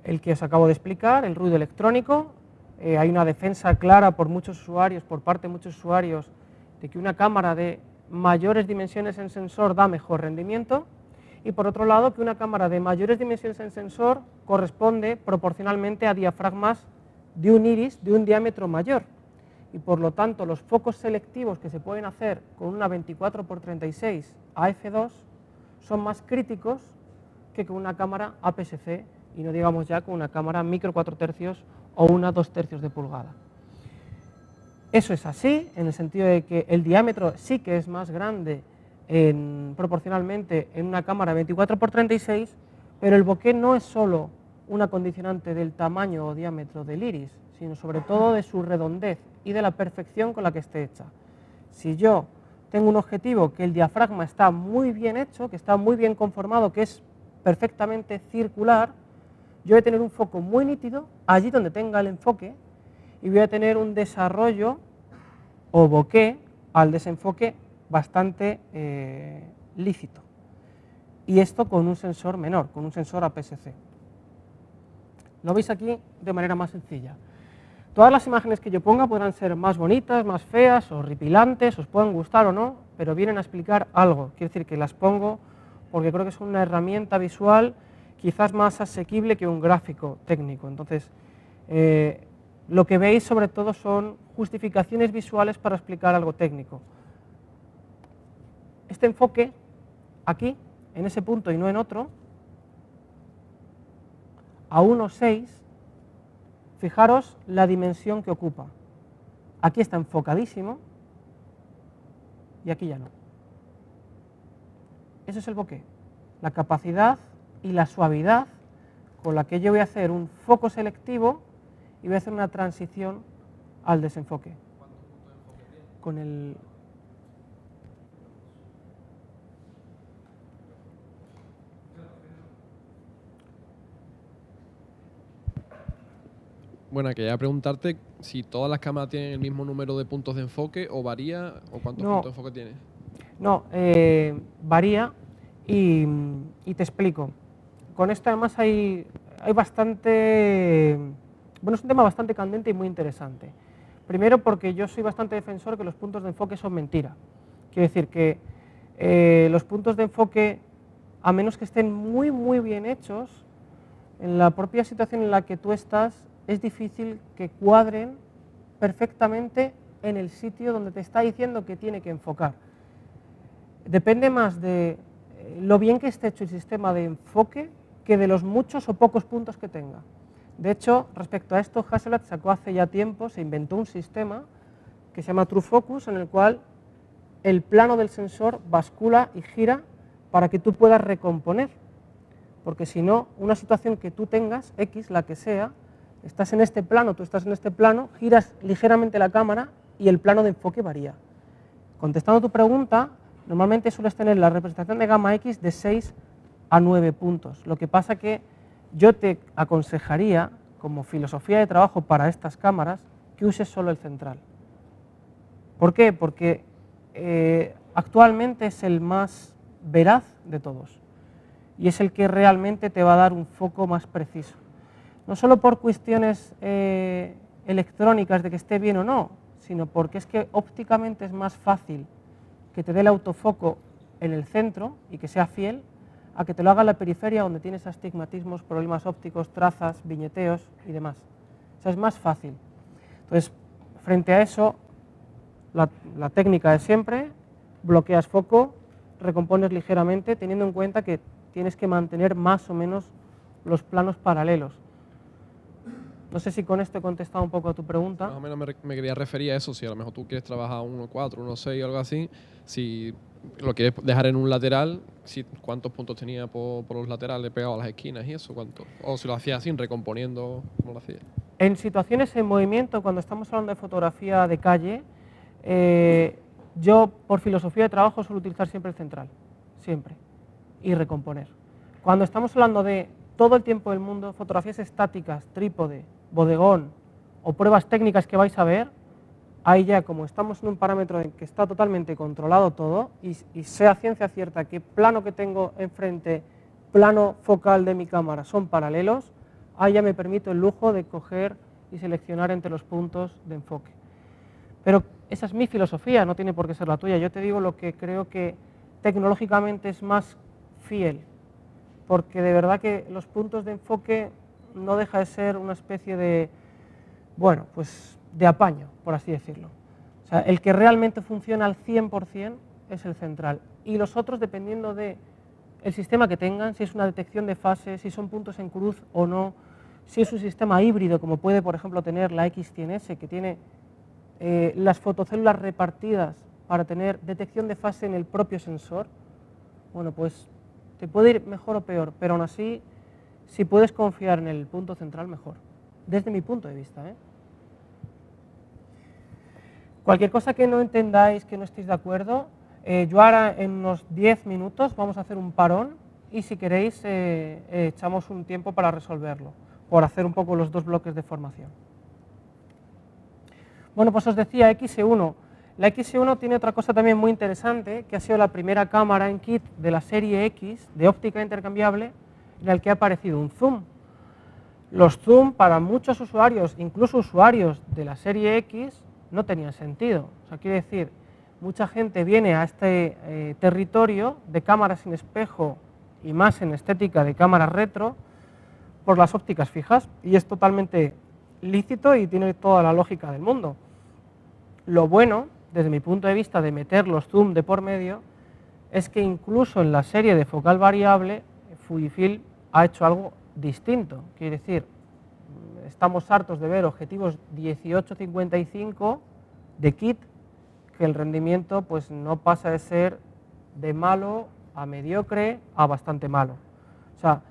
el que os acabo de explicar, el ruido electrónico. Hay una defensa clara por parte de muchos usuarios, de que una cámara de mayores dimensiones en sensor da mejor rendimiento. Y por otro lado, que una cámara de mayores dimensiones en sensor corresponde proporcionalmente a diafragmas de un iris de un diámetro mayor. Y por lo tanto los focos selectivos que se pueden hacer con una 24x36 a f2 son más críticos que con una cámara APS-C y no digamos ya con una cámara micro 4 tercios o una 2 tercios de pulgada. Eso es así en el sentido de que el diámetro sí que es más grande proporcionalmente en una cámara 24x36, pero el bokeh no es solo una condicionante del tamaño o diámetro del iris, sino sobre todo de su redondez y de la perfección con la que esté hecha. Si yo tengo un objetivo que el diafragma está muy bien hecho, que está muy bien conformado, que es perfectamente circular, yo voy a tener un foco muy nítido allí donde tenga el enfoque y voy a tener un desarrollo o bokeh al desenfoque bastante lícito. Y esto con un sensor menor, con un sensor APS-C. Lo veis aquí de manera más sencilla. Todas las imágenes que yo ponga podrán ser más bonitas, más feas, horripilantes, os pueden gustar o no, pero vienen a explicar algo. Quiero decir que las pongo porque creo que es una herramienta visual quizás más asequible que un gráfico técnico. Entonces, lo que veis sobre todo son justificaciones visuales para explicar algo técnico. Este enfoque, aquí, en ese punto y no en otro, a 1,6, fijaros la dimensión que ocupa. Aquí está enfocadísimo y aquí ya no. Eso es el bokeh, la capacidad y la suavidad con la que yo voy a hacer un foco selectivo y voy a hacer una transición al desenfoque. ¿Cuántos puntos de enfoque tiene? Con el... Bueno, quería preguntarte si todas las cámaras tienen el mismo número de puntos de enfoque o varía, o cuántos No. puntos de enfoque tiene. No, varía y te explico. Con esto además hay bastante... Bueno, es un tema bastante candente y muy interesante. Primero porque yo soy bastante defensor que los puntos de enfoque son mentira. Quiero decir que los puntos de enfoque, a menos que estén muy, muy bien hechos, en la propia situación en la que tú estás, es difícil que cuadren perfectamente en el sitio donde te está diciendo que tiene que enfocar. Depende más de lo bien que esté hecho el sistema de enfoque que de los muchos o pocos puntos que tenga. De hecho, respecto a esto, Hasselblad sacó hace ya tiempo, se inventó un sistema que se llama True Focus, en el cual el plano del sensor bascula y gira para que tú puedas recomponer. Porque si no, una situación que tú tengas, X, la que sea, estás en este plano, tú estás en este plano, giras ligeramente la cámara y el plano de enfoque varía. Contestando tu pregunta, normalmente sueles tener la representación de gamma X de 6 a 9 puntos. Lo que pasa que yo te aconsejaría, como filosofía de trabajo para estas cámaras, que uses solo el central. ¿Por qué? Porque actualmente es el más veraz de todos y es el que realmente te va a dar un foco más preciso. No solo por cuestiones electrónicas de que esté bien o no, sino porque es que ópticamente es más fácil que te dé el autofoco en el centro y que sea fiel, a que te lo haga en la periferia donde tienes astigmatismos, problemas ópticos, trazas, viñeteos y demás. O sea, es más fácil. Entonces, frente a eso, la técnica de siempre, bloqueas foco, recompones ligeramente, teniendo en cuenta que tienes que mantener más o menos los planos paralelos. No sé si con esto he contestado un poco a tu pregunta. Más o menos me quería referir a eso, si a lo mejor tú quieres trabajar 1.4, 1.6 o algo así, si lo quieres dejar en un lateral, ¿cuántos puntos tenía por los laterales pegados a las esquinas y eso? ¿Cuánto? O si lo hacías así, recomponiendo, ¿cómo lo hacías? En situaciones en movimiento, cuando estamos hablando de fotografía de calle, yo por filosofía de trabajo suelo utilizar siempre el central, siempre, y recomponer. Cuando estamos hablando de todo el tiempo del mundo, fotografías estáticas, trípode, bodegón o pruebas técnicas que vais a ver, ahí ya como estamos en un parámetro en que está totalmente controlado todo y sea ciencia cierta que plano que tengo enfrente, plano focal de mi cámara son paralelos, ahí ya me permito el lujo de coger y seleccionar entre los puntos de enfoque. Pero esa es mi filosofía, no tiene por qué ser la tuya. Yo te digo lo que creo que tecnológicamente es más fiel, porque de verdad que los puntos de enfoque no deja de ser una especie de, bueno, pues de apaño, por así decirlo. O sea, el que realmente funciona al 100% es el central. Y los otros, dependiendo del sistema que tengan, si es una detección de fase, si son puntos en cruz o no, si es un sistema híbrido, como puede, por ejemplo, tener la X100S, que tiene las fotocélulas repartidas para tener detección de fase en el propio sensor, bueno, pues te puede ir mejor o peor, pero aún así, si puedes confiar en el punto central, mejor, desde mi punto de vista, ¿eh? Cualquier cosa que no entendáis, que no estéis de acuerdo, yo ahora en unos 10 minutos vamos a hacer un parón y si queréis echamos un tiempo para resolverlo, por hacer un poco los dos bloques de formación. Bueno, pues os decía XE1. La XE1 tiene otra cosa también muy interesante, que ha sido la primera cámara en kit de la serie X de óptica intercambiable en la que ha aparecido un zoom. Los zoom para muchos usuarios, incluso usuarios de la serie X, no tenían sentido. O sea, quiere decir, mucha gente viene a este territorio de cámaras sin espejo y más en estética de cámaras retro por las ópticas fijas, y es totalmente lícito y tiene toda la lógica del mundo. Lo bueno, desde mi punto de vista, de meter los zoom de por medio, es que incluso en la serie de focal variable, Fujifilm ha hecho algo distinto. Quiere decir, estamos hartos de ver objetivos 18-55 de kit, que el rendimiento pues no pasa de ser de malo a mediocre a bastante malo. O sea,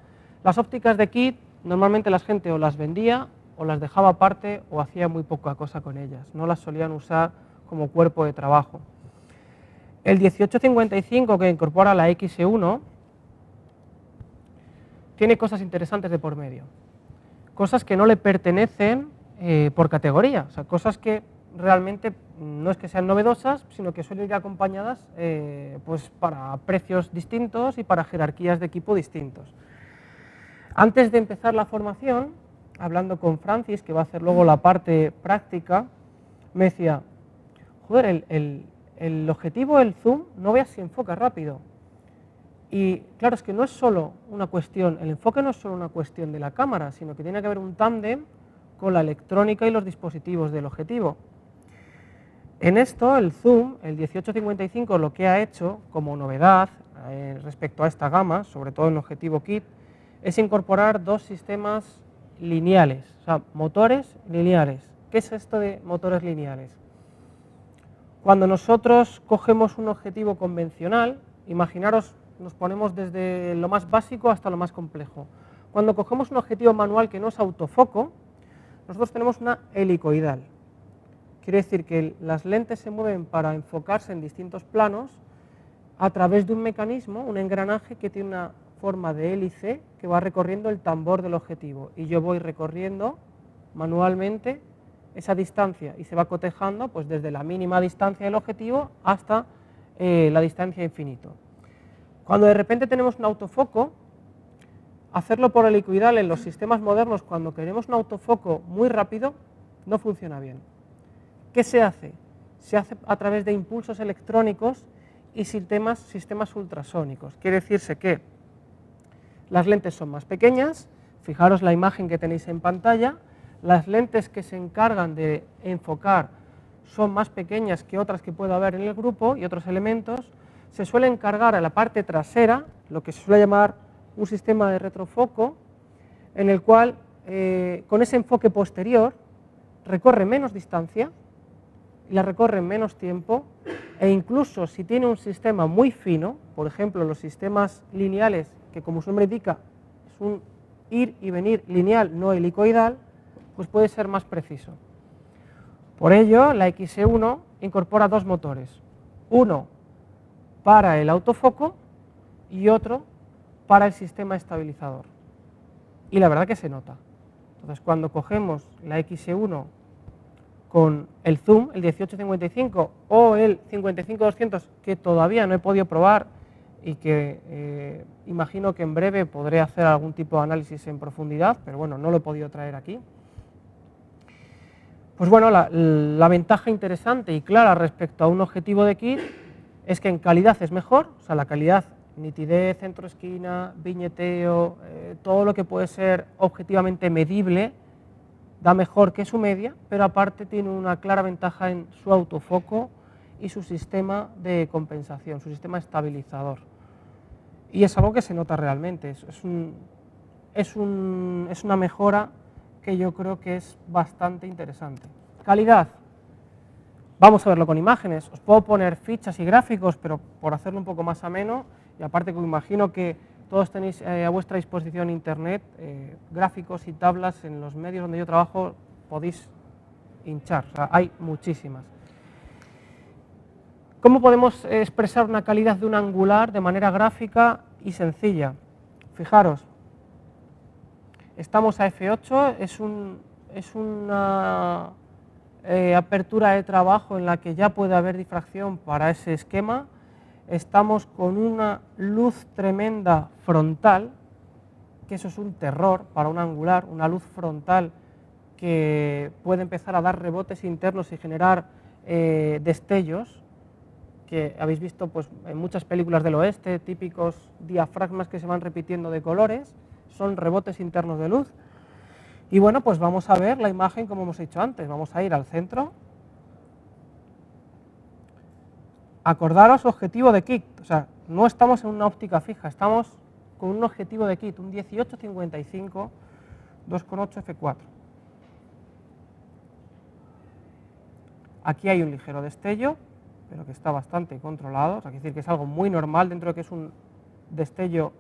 las ópticas de kit normalmente la gente o las vendía o las dejaba aparte o hacía muy poca cosa con ellas, no las solían usar como cuerpo de trabajo. El 18-55 que incorpora la XE1 tiene cosas interesantes de por medio, cosas que no le pertenecen por categoría, o sea, cosas que realmente no es que sean novedosas, sino que suelen ir acompañadas pues para precios distintos y para jerarquías de equipo distintos. Antes de empezar la formación, hablando con Francis, que va a hacer luego la parte práctica, me decía, joder, el objetivo, el zoom, no veas si enfoca rápido. Y claro, es que no es solo una cuestión, el enfoque no es solo una cuestión de la cámara, sino que tiene que haber un tándem con la electrónica y los dispositivos del objetivo. En esto, el zoom, el 18-55, lo que ha hecho como novedad respecto a esta gama, sobre todo en objetivo kit, es incorporar dos sistemas lineales, o sea, motores lineales. ¿Qué es esto de motores lineales? Cuando nosotros cogemos un objetivo convencional, imaginaros, nos ponemos desde lo más básico hasta lo más complejo. Cuando cogemos un objetivo manual que no es autofoco, nosotros tenemos una helicoidal. Quiere decir que las lentes se mueven para enfocarse en distintos planos a través de un mecanismo, un engranaje que tiene una forma de hélice que va recorriendo el tambor del objetivo, y yo voy recorriendo manualmente esa distancia y se va cotejando pues desde la mínima distancia del objetivo hasta la distancia infinito. Cuando de repente tenemos un autofoco, hacerlo por helicoidal en los sistemas modernos cuando queremos un autofoco muy rápido no funciona bien. ¿Qué se hace? Se hace a través de impulsos electrónicos y sistemas ultrasónicos. Quiere decirse que las lentes son más pequeñas, fijaros la imagen que tenéis en pantalla, las lentes que se encargan de enfocar son más pequeñas que otras que pueda haber en el grupo y otros elementos, se suele encargar a la parte trasera, lo que se suele llamar un sistema de retrofoco, en el cual con ese enfoque posterior recorre menos distancia y la recorre en menos tiempo, e incluso si tiene un sistema muy fino, por ejemplo los sistemas lineales, que como su nombre indica es un ir y venir lineal, no helicoidal, pues puede ser más preciso. Por ello, la XE1 incorpora dos motores, uno para el autofoco y otro para el sistema estabilizador. Y la verdad que se nota. Entonces, cuando cogemos la XE1 con el zoom, el 18-55 o el 55-200, que todavía no he podido probar y que imagino que en breve podré hacer algún tipo de análisis en profundidad, pero bueno, no lo he podido traer aquí. Pues bueno, la ventaja interesante y clara respecto a un objetivo de kit es que en calidad es mejor, o sea, la calidad, nitidez, centro esquina, viñeteo, todo lo que puede ser objetivamente medible, da mejor que su media, pero aparte tiene una clara ventaja en su autofoco y su sistema de compensación, su sistema estabilizador. Y es algo que se nota realmente, es una mejora que yo creo que es bastante interesante. Calidad, vamos a verlo con imágenes, os puedo poner fichas y gráficos, pero por hacerlo un poco más ameno, y aparte que me imagino que todos tenéis a vuestra disposición internet, gráficos y tablas en los medios donde yo trabajo podéis hinchar, o sea, hay muchísimas. ¿Cómo podemos expresar una calidad de un angular de manera gráfica y sencilla? Fijaros, estamos a f8, es una apertura de trabajo en la que ya puede haber difracción para ese esquema. Estamos con una luz tremenda frontal, que eso es un terror para un angular, una luz frontal que puede empezar a dar rebotes internos y generar destellos. que habéis visto pues, en muchas películas del oeste, típicos diafragmas que se van repitiendo de colores, son rebotes internos de luz. Y bueno, pues vamos a ver la imagen como hemos hecho antes. Vamos a ir al centro. Acordaros objetivo de kit, o sea, no estamos en una óptica fija, estamos con un objetivo de kit, un 18-55 2,8 f4. Aquí hay un ligero destello, pero que está bastante controlado, o sea, quiere decir que es algo muy normal dentro de que es un destello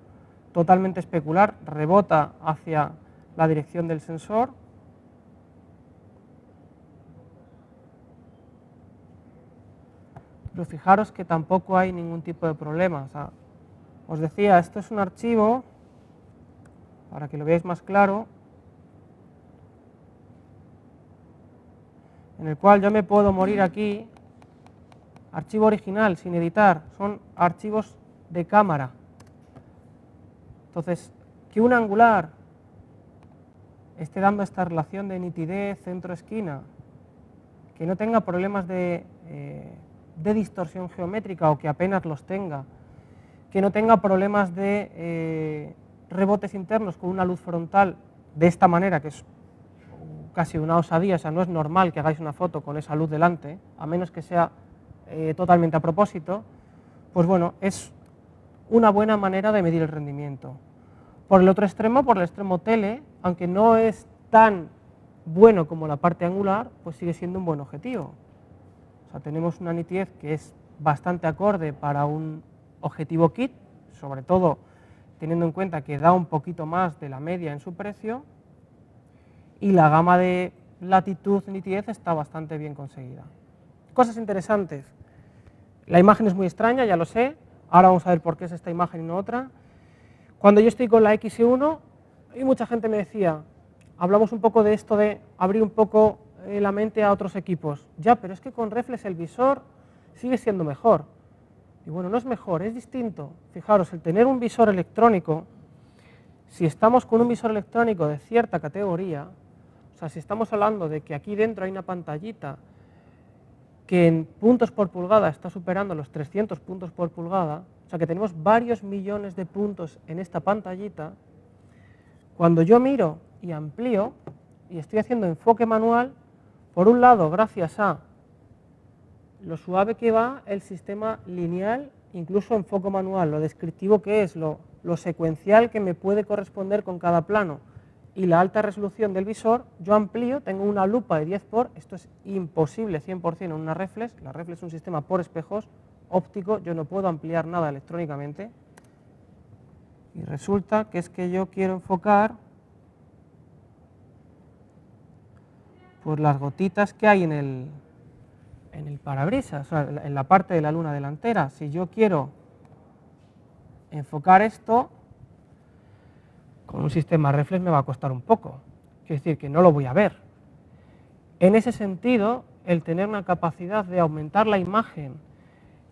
totalmente especular, rebota hacia la dirección del sensor. Pero fijaros que tampoco hay ningún tipo de problema. O sea, os decía, esto es un archivo, para que lo veáis más claro, en el cual yo me puedo morir aquí, archivo original, sin editar, son archivos de cámara. Entonces, que un angular esté dando esta relación de nitidez centro-esquina, que no tenga problemas de distorsión geométrica o que apenas los tenga, que no tenga problemas de rebotes internos con una luz frontal de esta manera, que es casi una osadía, o sea, no es normal que hagáis una foto con esa luz delante, a menos que sea totalmente a propósito, pues bueno, es una buena manera de medir el rendimiento. Por el otro extremo, por el extremo tele, aunque no es tan bueno como la parte angular, pues sigue siendo un buen objetivo. O sea, tenemos una nitidez que es bastante acorde para un objetivo kit, sobre todo teniendo en cuenta que da un poquito más de la media en su precio, y la gama de latitud y nitidez está bastante bien conseguida. Cosas interesantes. La imagen es muy extraña, ya lo sé, ahora vamos a ver por qué es esta imagen y no otra. Cuando yo estoy con la X1, y mucha gente me decía, hablamos un poco de esto de abrir un poco la mente a otros equipos. Ya, pero es que con reflex el visor sigue siendo mejor. Y bueno, no es mejor, es distinto. Fijaros, el tener un visor electrónico, si estamos con un visor electrónico de cierta categoría, o sea, si estamos hablando de que aquí dentro hay una pantallita que en puntos por pulgada está superando los 300 puntos por pulgada, o sea que tenemos varios millones de puntos en esta pantallita, cuando yo miro y amplío y estoy haciendo enfoque manual, por un lado, gracias a lo suave que va el sistema lineal, incluso enfoque manual, lo descriptivo que es, lo secuencial que me puede corresponder con cada plano, y la alta resolución del visor, yo amplío, tengo una lupa de 10 por, esto es imposible 100% en una reflex, la reflex es un sistema por espejos óptico, yo no puedo ampliar nada electrónicamente, y resulta que es que yo quiero enfocar pues las gotitas que hay en el parabrisas, o sea, en la parte de la luna delantera. Si yo quiero enfocar esto, con un sistema reflex me va a costar un poco, quiere decir que no lo voy a ver. En ese sentido, el tener una capacidad de aumentar la imagen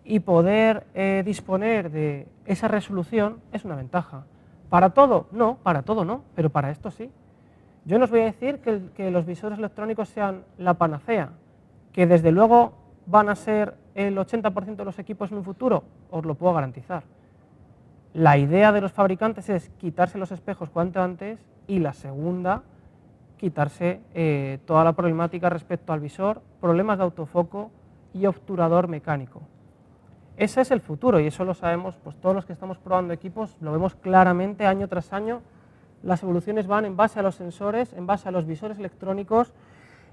y poder disponer de esa resolución es una ventaja. ¿Para todo? No, para todo no, pero para esto sí. Yo no os voy a decir que los visores electrónicos sean la panacea, que desde luego van a ser el 80% de los equipos en un futuro, os lo puedo garantizar. La idea de los fabricantes es quitarse los espejos cuanto antes, y la segunda, quitarse toda la problemática respecto al visor, problemas de autofoco y obturador mecánico. Ese es el futuro, y eso lo sabemos pues, todos los que estamos probando equipos, lo vemos claramente año tras año. Las evoluciones van en base a los sensores, en base a los visores electrónicos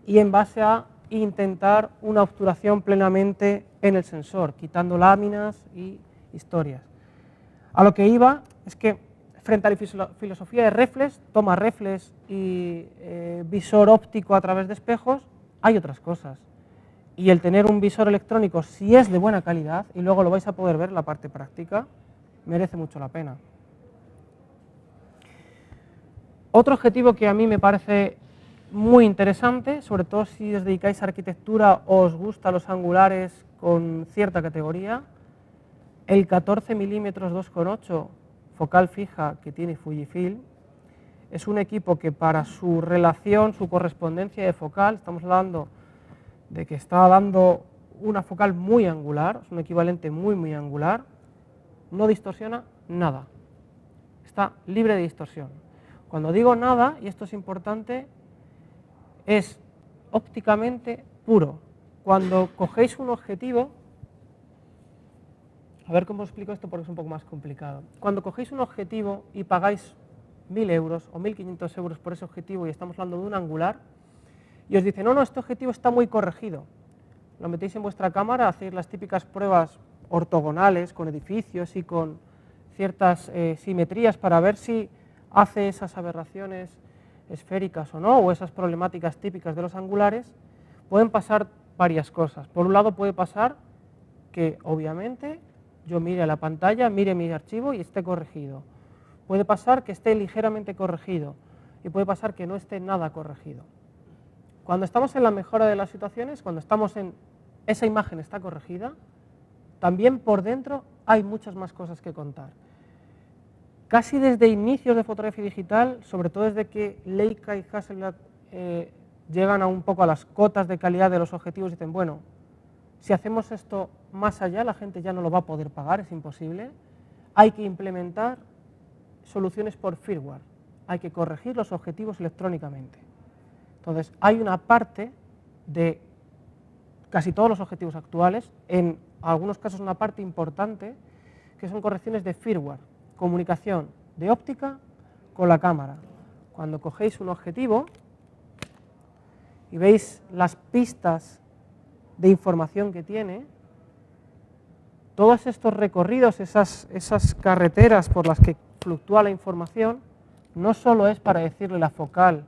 y en base a intentar una obturación plenamente en el sensor, quitando láminas y historias. A lo que iba es que frente a la filosofía de reflex, toma reflex y visor óptico a través de espejos, hay otras cosas. Y el tener un visor electrónico, si es de buena calidad, y luego lo vais a poder ver en la parte práctica, merece mucho la pena. Otro objetivo que a mí me parece muy interesante, sobre todo si os dedicáis a arquitectura o os gustan los angulares con cierta categoría, el 14 mm 2,8 focal fija que tiene Fujifilm es un equipo que para su relación, su correspondencia de focal, estamos hablando de que está dando una focal muy angular, es un equivalente muy angular, no distorsiona nada, está libre de distorsión. Cuando digo nada, y esto es importante, es ópticamente puro. Cuando cogéis un objetivo, a ver cómo explico esto porque es un poco más complicado. Cuando cogéis un objetivo y pagáis 1.000 euros o 1.500 euros por ese objetivo y estamos hablando de un angular, y os dice, no, este objetivo está muy corregido. Lo metéis en vuestra cámara, hacéis las típicas pruebas ortogonales con edificios y con ciertas simetrías para ver si hace esas aberraciones esféricas o no, o esas problemáticas típicas de los angulares. Pueden pasar varias cosas. Por un lado puede pasar que obviamente yo mire a la pantalla, mire mi archivo y esté corregido. Puede pasar que esté ligeramente corregido y puede pasar que no esté nada corregido. Cuando estamos en la mejora de las situaciones, cuando estamos en esa imagen está corregida, también por dentro hay muchas más cosas que contar. Casi desde inicios de fotografía digital, sobre todo desde que Leica y Hasselblad llegan a un poco a las cotas de calidad de los objetivos, dicen, bueno, si hacemos esto más allá, la gente ya no lo va a poder pagar, es imposible. Hay que implementar soluciones por firmware, hay que corregir los objetivos electrónicamente. Entonces, hay una parte de casi todos los objetivos actuales, en algunos casos una parte importante, que son correcciones de firmware, comunicación de óptica con la cámara. Cuando cogéis un objetivo y veis las pistas de información que tiene, todos estos recorridos, esas carreteras por las que fluctúa la información, no solo es para decirle la focal,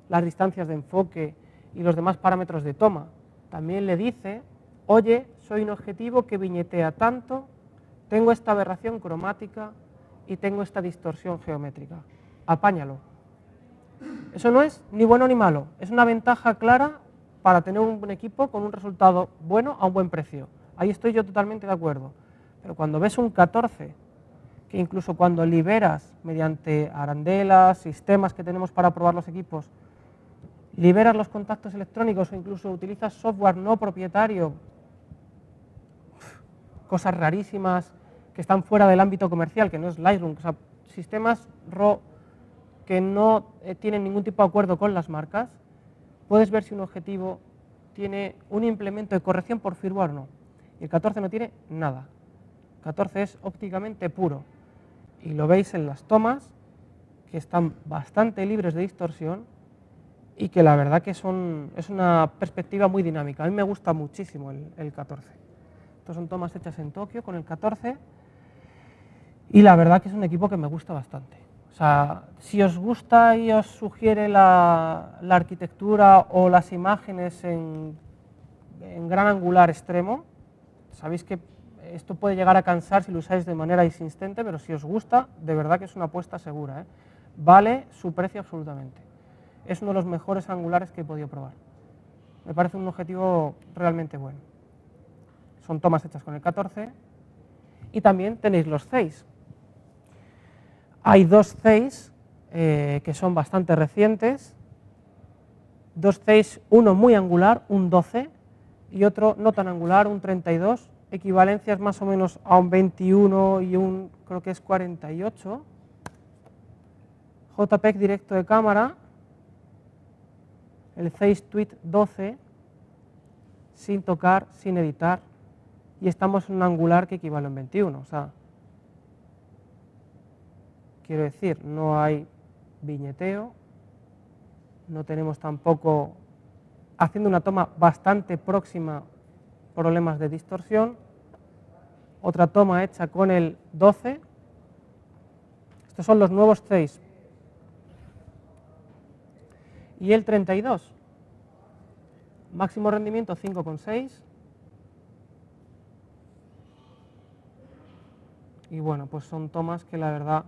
las distancias de enfoque y los demás parámetros de toma, también le dice, oye, soy un objetivo que viñetea tanto, tengo esta aberración cromática y tengo esta distorsión geométrica, apáñalo. Eso no es ni bueno ni malo, es una ventaja clara para tener un buen equipo con un resultado bueno a un buen precio. Ahí estoy yo totalmente de acuerdo. Pero cuando ves un 14, que incluso cuando liberas mediante arandelas, sistemas que tenemos para probar los equipos, liberas los contactos electrónicos o incluso utilizas software no propietario, cosas rarísimas que están fuera del ámbito comercial, que no es Lightroom, o sea, sistemas RAW que no tienen ningún tipo de acuerdo con las marcas, puedes ver si un objetivo tiene un implemento de corrección por firmware o no. Y el 14 no tiene nada. El 14 es ópticamente puro. Y lo veis en las tomas, que están bastante libres de distorsión y que la verdad que es una perspectiva muy dinámica. A mí me gusta muchísimo el 14. Estas son tomas hechas en Tokio con el 14 y la verdad que es un equipo que me gusta bastante. O sea, si os gusta y os sugiere la arquitectura o las imágenes en gran angular extremo, sabéis que esto puede llegar a cansar si lo usáis de manera insistente, pero si os gusta, de verdad que es una apuesta segura, ¿eh? Vale su precio absolutamente. Es uno de los mejores angulares que he podido probar. Me parece un objetivo realmente bueno. Son tomas hechas con el 14 y también tenéis los Zeiss. Hay dos Zeiss que son bastante recientes, dos Zeiss, uno muy angular, un 12, y otro no tan angular, un 32, equivalencias más o menos a un 21 y un, creo que es 48. JPEG directo de cámara, el Zeiss Tweet 12, sin tocar, sin editar, y estamos en un angular que equivale a un 21, o sea, quiero decir, no hay viñeteo, no tenemos tampoco, haciendo una toma bastante próxima, problemas de distorsión. Otra toma hecha con el 12. Estos son los nuevos Zeiss. Y el 32. Máximo rendimiento 5,6. Y bueno, pues son tomas que la verdad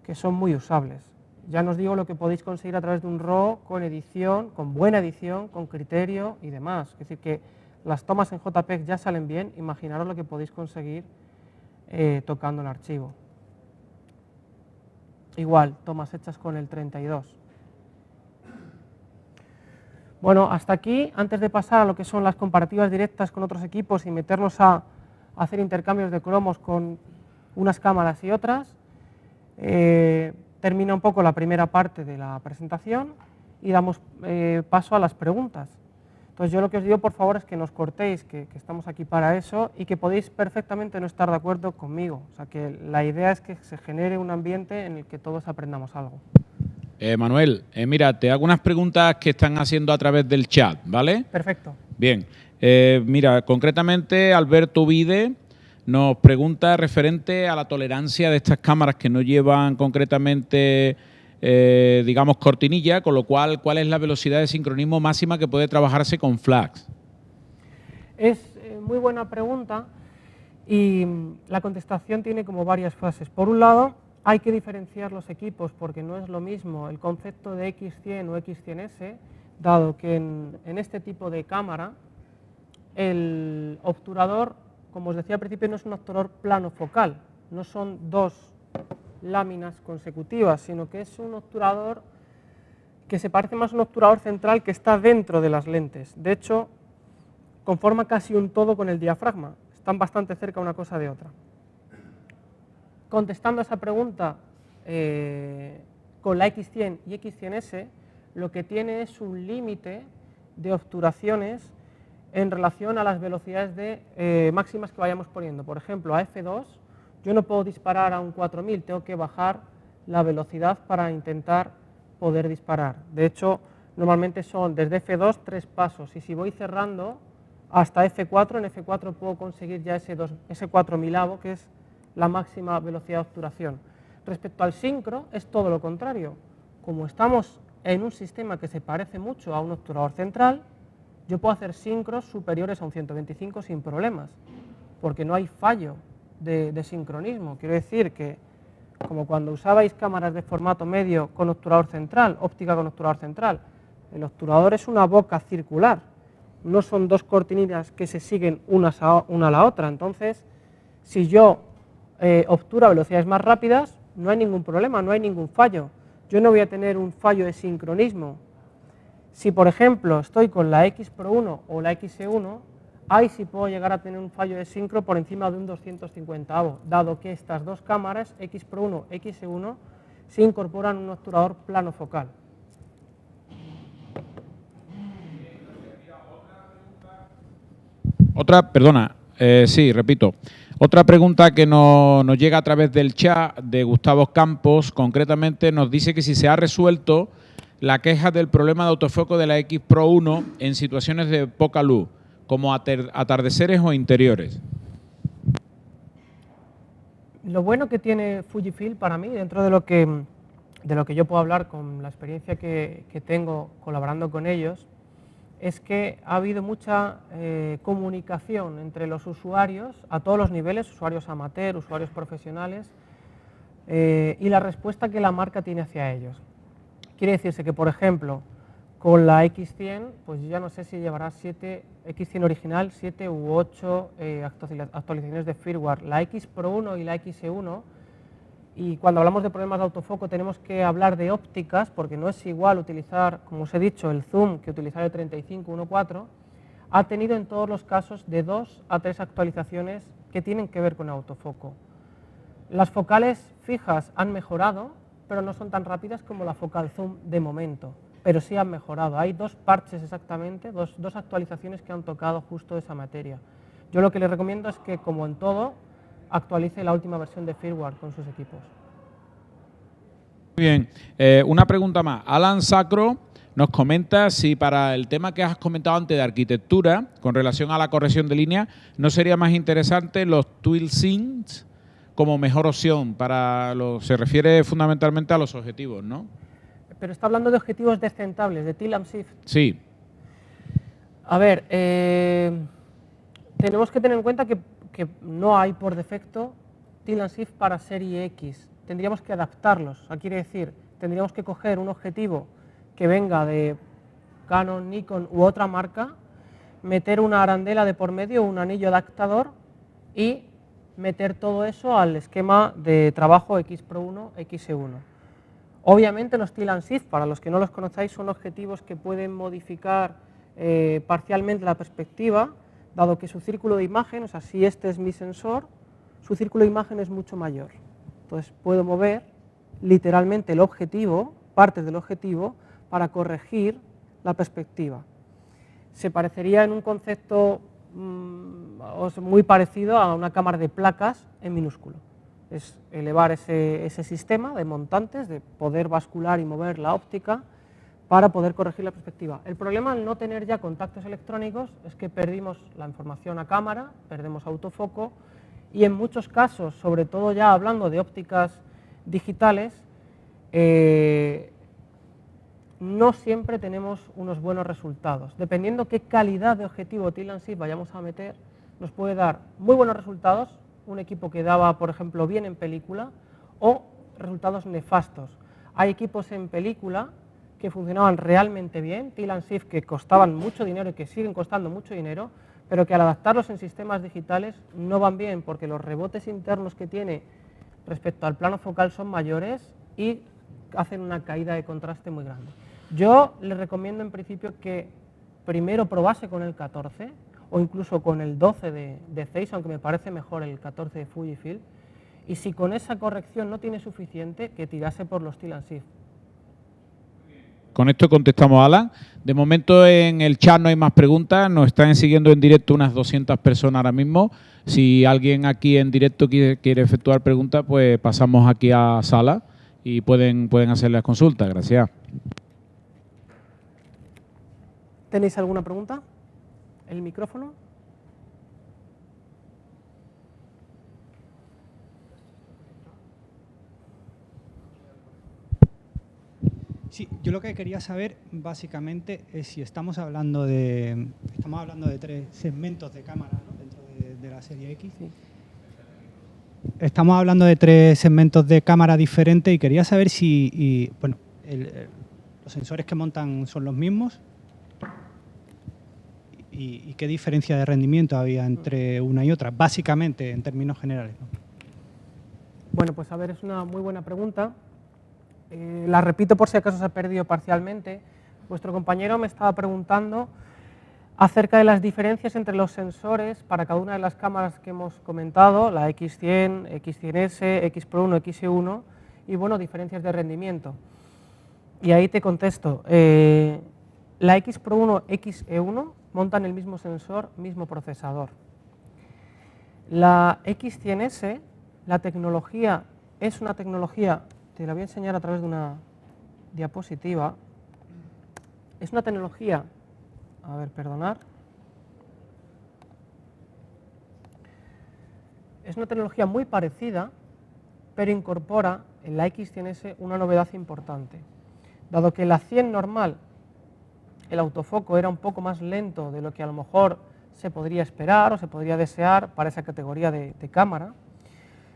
que son muy usables. Ya no os digo lo que podéis conseguir a través de un RAW con edición, con buena edición, con criterio y demás. Es decir, que las tomas en JPEG ya salen bien, imaginaros lo que podéis conseguir tocando el archivo. Igual, tomas hechas con el 32. Bueno, hasta aquí, antes de pasar a lo que son las comparativas directas con otros equipos y meternos a hacer intercambios de cromos con unas cámaras y otras, termina un poco la primera parte de la presentación y damos paso a las preguntas. Entonces yo lo que os digo, por favor, es que nos cortéis, que estamos aquí para eso y que podéis perfectamente no estar de acuerdo conmigo. O sea, que la idea es que se genere un ambiente en el que todos aprendamos algo. Manuel, mira, te hago unas preguntas que están haciendo a través del chat, ¿vale? Perfecto. Bien, mira, concretamente Alberto Vide nos pregunta referente a la tolerancia de estas cámaras que no llevan concretamente, digamos, cortinilla, con lo cual, ¿cuál es la velocidad de sincronismo máxima que puede trabajarse con flags? Es muy buena pregunta y la contestación tiene como varias fases. Por un lado, hay que diferenciar los equipos porque no es lo mismo el concepto de X100 o X100S, dado que en este tipo de cámara el obturador, como os decía al principio, no es un obturador plano focal, no son dos láminas consecutivas, sino que es un obturador que se parece más a un obturador central que está dentro de las lentes. De hecho, conforma casi un todo con el diafragma, están bastante cerca una cosa de otra. Contestando a esa pregunta, con la X100 y X100S, lo que tiene es un límite de obturaciones en relación a las velocidades máximas que vayamos poniendo. Por ejemplo, a F2 yo no puedo disparar a un 4000, tengo que bajar la velocidad para intentar poder disparar. De hecho, normalmente son desde F2 3 pasos y si voy cerrando hasta F4, en F4 puedo conseguir ya ese 4000avo, que es la máxima velocidad de obturación. Respecto al sincro, es todo lo contrario. Como estamos en un sistema que se parece mucho a un obturador central, yo puedo hacer sincros superiores a un 125 sin problemas, porque no hay fallo de sincronismo. Quiero decir que, como cuando usabais cámaras de formato medio con obturador central, óptica con obturador central, el obturador es una boca circular, no son dos cortinillas que se siguen una a la otra. Entonces, si yo obturo a velocidades más rápidas, no hay ningún problema, no hay ningún fallo. Yo no voy a tener un fallo de sincronismo. Si, por ejemplo, estoy con la X Pro 1 o la XE1, ahí sí puedo llegar a tener un fallo de sincro por encima de un 250avo, dado que estas dos cámaras, X Pro 1 y XE1, se incorporan un obturador plano focal. Sí, repito. Otra pregunta que nos llega a través del chat de Gustavo Campos, concretamente nos dice que si se ha resuelto la queja del problema de autofoco de la X Pro 1 en situaciones de poca luz, como atardeceres o interiores. Lo bueno que tiene Fujifilm para mí, dentro de lo que yo puedo hablar con la experiencia que tengo colaborando con ellos, es que ha habido mucha comunicación entre los usuarios a todos los niveles, usuarios amateur, usuarios profesionales, y la respuesta que la marca tiene hacia ellos. Quiere decirse que, por ejemplo, con la X100, pues yo ya no sé si llevará X100 original, 7 u 8 actualizaciones de firmware. La X Pro 1 y la XE1, y cuando hablamos de problemas de autofoco tenemos que hablar de ópticas, porque no es igual utilizar, como os he dicho, el zoom que utilizar el 35-1.4, ha tenido en todos los casos de 2 a 3 actualizaciones que tienen que ver con autofoco. Las focales fijas han mejorado, pero no son tan rápidas como la focal zoom de momento, pero sí han mejorado. Hay 2 parches exactamente, dos actualizaciones que han tocado justo esa materia. Yo lo que les recomiendo es que, como en todo, actualice la última versión de firmware con sus equipos. Muy bien, una pregunta más. Alan Sacro nos comenta si para el tema que has comentado antes de arquitectura, con relación a la corrección de línea, ¿no sería más interesante los TwilSyncs como mejor opción para se refiere fundamentalmente a los objetivos, ¿no? Pero está hablando de objetivos descentables, de Tilt and Shift. Sí. A ver, tenemos que tener en cuenta que no hay por defecto Tilt and Shift para serie X. Tendríamos que adaptarlos. Quiere decir, tendríamos que coger un objetivo que venga de Canon, Nikon u otra marca, meter una arandela de por medio, un anillo adaptador y meter todo eso al esquema de trabajo X Pro 1, XE1. Obviamente los TIL&SIF, para los que no los conozcáis, son objetivos que pueden modificar parcialmente la perspectiva, dado que su círculo de imagen, o sea, si este es mi sensor, su círculo de imagen es mucho mayor. Entonces puedo mover literalmente el objetivo, partes del objetivo, para corregir la perspectiva. Se parecería en un concepto muy parecido a una cámara de placas en minúsculo. Es elevar ese sistema de montantes, de poder bascular y mover la óptica para poder corregir la perspectiva. El problema al no tener ya contactos electrónicos es que perdimos la información a cámara, perdemos autofoco y en muchos casos, sobre todo ya hablando de ópticas digitales, no siempre tenemos unos buenos resultados. Dependiendo qué calidad de objetivo TIL&SIF vayamos a meter, nos puede dar muy buenos resultados, un equipo que daba, por ejemplo, bien en película, o resultados nefastos. Hay equipos en película que funcionaban realmente bien, TIL&SIF que costaban mucho dinero y que siguen costando mucho dinero, pero que al adaptarlos en sistemas digitales no van bien porque los rebotes internos que tiene respecto al plano focal son mayores y hacen una caída de contraste muy grande. Yo les recomiendo en principio que primero probase con el 14 o incluso con el 12 de Zeiss, aunque me parece mejor el 14 de Fujifilm, y si con esa corrección no tiene suficiente, que tirase por los TIL&SIF. Con esto contestamos a Alan. De momento en el chat no hay más preguntas, nos están siguiendo en directo unas 200 personas ahora mismo. Si alguien aquí en directo quiere efectuar preguntas, pues pasamos aquí a sala y pueden hacer las consultas. Gracias. ¿Tenéis alguna pregunta? ¿El micrófono? Sí, yo lo que quería saber básicamente es si estamos hablando de 3 segmentos de cámara, ¿no?, dentro de la serie X. Sí. Estamos hablando de 3 segmentos de cámara diferentes y quería saber si los sensores que montan son los mismos y qué diferencia de rendimiento había entre una y otra, básicamente en términos generales, ¿no? Bueno, pues a ver, es una muy buena pregunta. La repito por si acaso se ha perdido parcialmente. Vuestro compañero me estaba preguntando acerca de las diferencias entre los sensores para cada una de las cámaras que hemos comentado, la X100, X100S, X Pro 1, XE1, y bueno, diferencias de rendimiento. Y ahí te contesto. La X Pro 1, XE1 montan el mismo sensor, mismo procesador. La X100S, la tecnología es una tecnología, te la voy a enseñar a través de una diapositiva, es una tecnología, a ver, perdonar, es una tecnología muy parecida, pero incorpora en la X100S una novedad importante. Dado que la 100 normal, el autofoco era un poco más lento de lo que a lo mejor se podría esperar o se podría desear para esa categoría de cámara,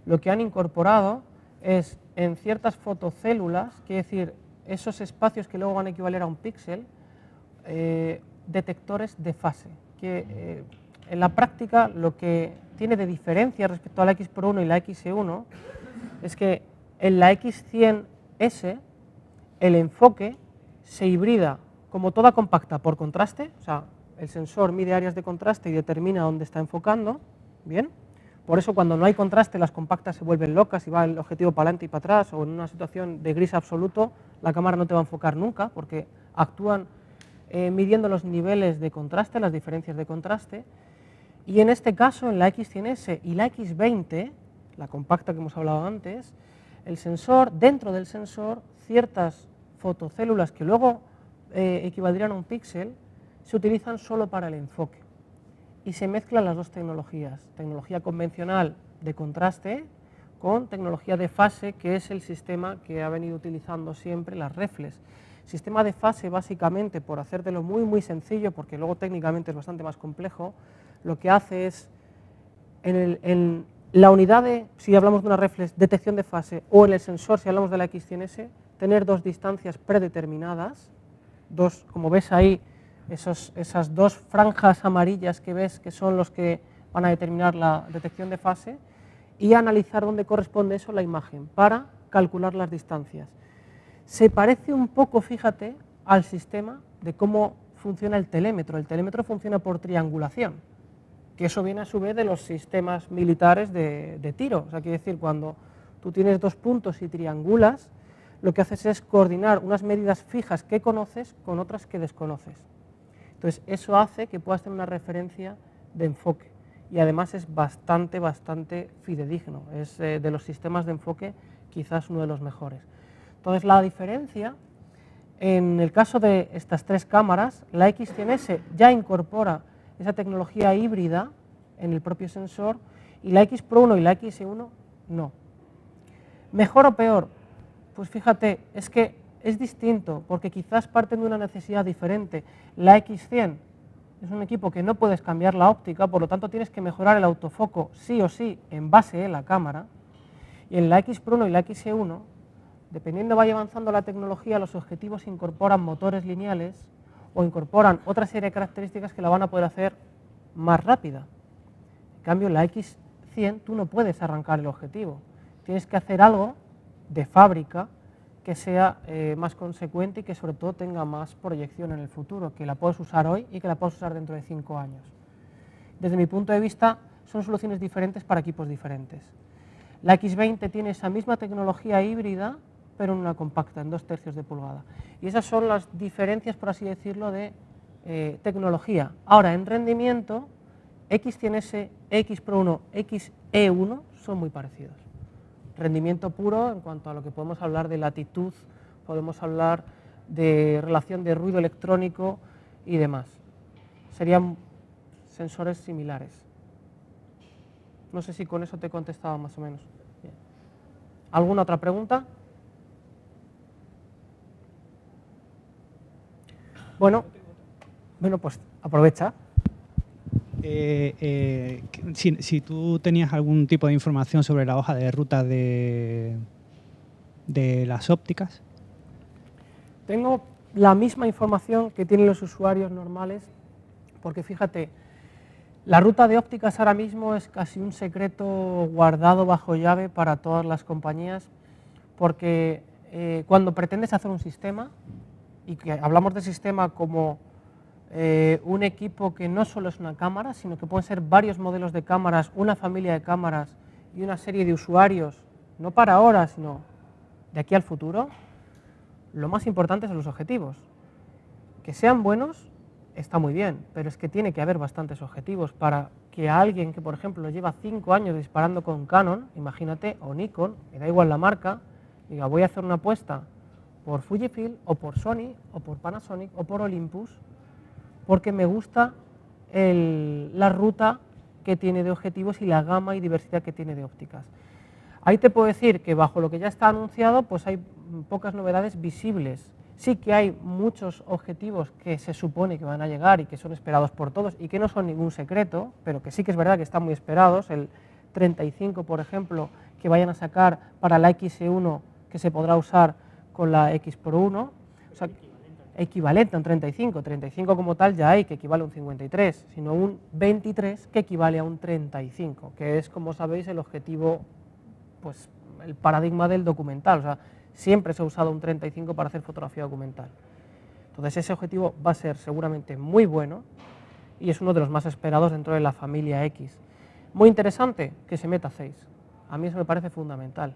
lo que han incorporado es en ciertas fotocélulas, quiere decir, esos espacios que luego van a equivaler a un píxel, detectores de fase, que en la práctica lo que tiene de diferencia respecto a la X Pro 1 y la XE1 es que en la X100S el enfoque se hibrida como toda compacta por contraste, o sea, el sensor mide áreas de contraste y determina dónde está enfocando, ¿bien? Por eso cuando no hay contraste las compactas se vuelven locas y va el objetivo para adelante y para atrás, o en una situación de gris absoluto la cámara no te va a enfocar nunca porque actúan midiendo los niveles de contraste, las diferencias de contraste, y en este caso en la X100S y la X20, la compacta que hemos hablado antes, el sensor, dentro del sensor, ciertas fotocélulas que luego equivaldrían a un píxel, se utilizan solo para el enfoque. Y se mezclan las dos tecnologías, tecnología convencional de contraste con tecnología de fase, que es el sistema que ha venido utilizando siempre las reflex. Sistema de fase, básicamente, por hacértelo muy sencillo, porque luego técnicamente es bastante más complejo, lo que hace es, en la unidad de, si hablamos de una reflex, detección de fase, o en el sensor, si hablamos de la X100S, tener dos distancias predeterminadas, dos, como ves ahí, esas dos franjas amarillas que ves que son los que van a determinar la detección de fase, y analizar dónde corresponde eso a la imagen para calcular las distancias. Se parece un poco, fíjate, al sistema de cómo funciona el telémetro. El telémetro funciona por triangulación, que eso viene a su vez de los sistemas militares de tiro. O sea, quiere decir, cuando tú tienes dos puntos y triangulas, lo que haces es coordinar unas medidas fijas que conoces con otras que desconoces. Entonces, eso hace que puedas tener una referencia de enfoque y además es bastante fidedigno. Es de los sistemas de enfoque quizás uno de los mejores. Entonces, la diferencia, en el caso de estas tres cámaras, la X100S ya incorpora esa tecnología híbrida en el propio sensor y la X Pro 1 y la XE1 no. ¿Mejor o peor? Pues fíjate, es que es distinto, porque quizás parten de una necesidad diferente. La X100 es un equipo que no puedes cambiar la óptica, por lo tanto tienes que mejorar el autofoco sí o sí en base de la cámara. Y en la X Pro 1 y la XE1, dependiendo vaya avanzando la tecnología, los objetivos incorporan motores lineales o incorporan otra serie de características que la van a poder hacer más rápida. En cambio, en la X100 tú no puedes arrancar el objetivo. Tienes que hacer algo de fábrica que sea más consecuente y que sobre todo tenga más proyección en el futuro, que la puedes usar hoy y que la puedes usar dentro de 5 años. Desde mi punto de vista, son soluciones diferentes para equipos diferentes. La X20 tiene esa misma tecnología híbrida, pero en una compacta, en 2/3 de pulgada. Y esas son las diferencias, por así decirlo, de tecnología. Ahora, en rendimiento, X100S, X Pro 1, XE1 son muy parecidos. Rendimiento puro en cuanto a lo que podemos hablar de latitud, podemos hablar de relación de ruido electrónico y demás. Serían sensores similares. No sé si con eso te he contestado más o menos. Bien. ¿Alguna otra pregunta? Bueno, pues aprovecha. Si tú tenías algún tipo de información sobre la hoja de ruta de las ópticas. Tengo la misma información que tienen los usuarios normales, porque fíjate, la ruta de ópticas ahora mismo es casi un secreto guardado bajo llave para todas las compañías, porque cuando pretendes hacer un sistema, y que hablamos de sistema como un equipo que no solo es una cámara, sino que pueden ser varios modelos de cámaras, una familia de cámaras y una serie de usuarios, no para ahora, sino de aquí al futuro, lo más importante son los objetivos. Que sean buenos está muy bien, pero es que tiene que haber bastantes objetivos para que a alguien que, por ejemplo, lleva 5 años disparando con Canon, imagínate, o Nikon, me da igual la marca, diga, voy a hacer una apuesta por Fujifilm, o por Sony, o por Panasonic, o por Olympus, porque me gusta la ruta que tiene de objetivos y la gama y diversidad que tiene de ópticas. Ahí te puedo decir que bajo lo que ya está anunciado, pues hay pocas novedades visibles. Sí que hay muchos objetivos que se supone que van a llegar y que son esperados por todos y que no son ningún secreto, pero que sí que es verdad que están muy esperados. El 35, por ejemplo, que vayan a sacar para la XE1, que se podrá usar con la X Pro 1. O sea, equivalente a un 35 como tal ya hay, que equivale a un 53, sino un 23 que equivale a un 35, que es, como sabéis, el objetivo, pues el paradigma del documental. O sea, siempre se ha usado un 35 para hacer fotografía documental. Entonces ese objetivo va a ser seguramente muy bueno y es uno de los más esperados dentro de la familia X. Muy interesante que se meta Zeiss. A mí eso me parece fundamental.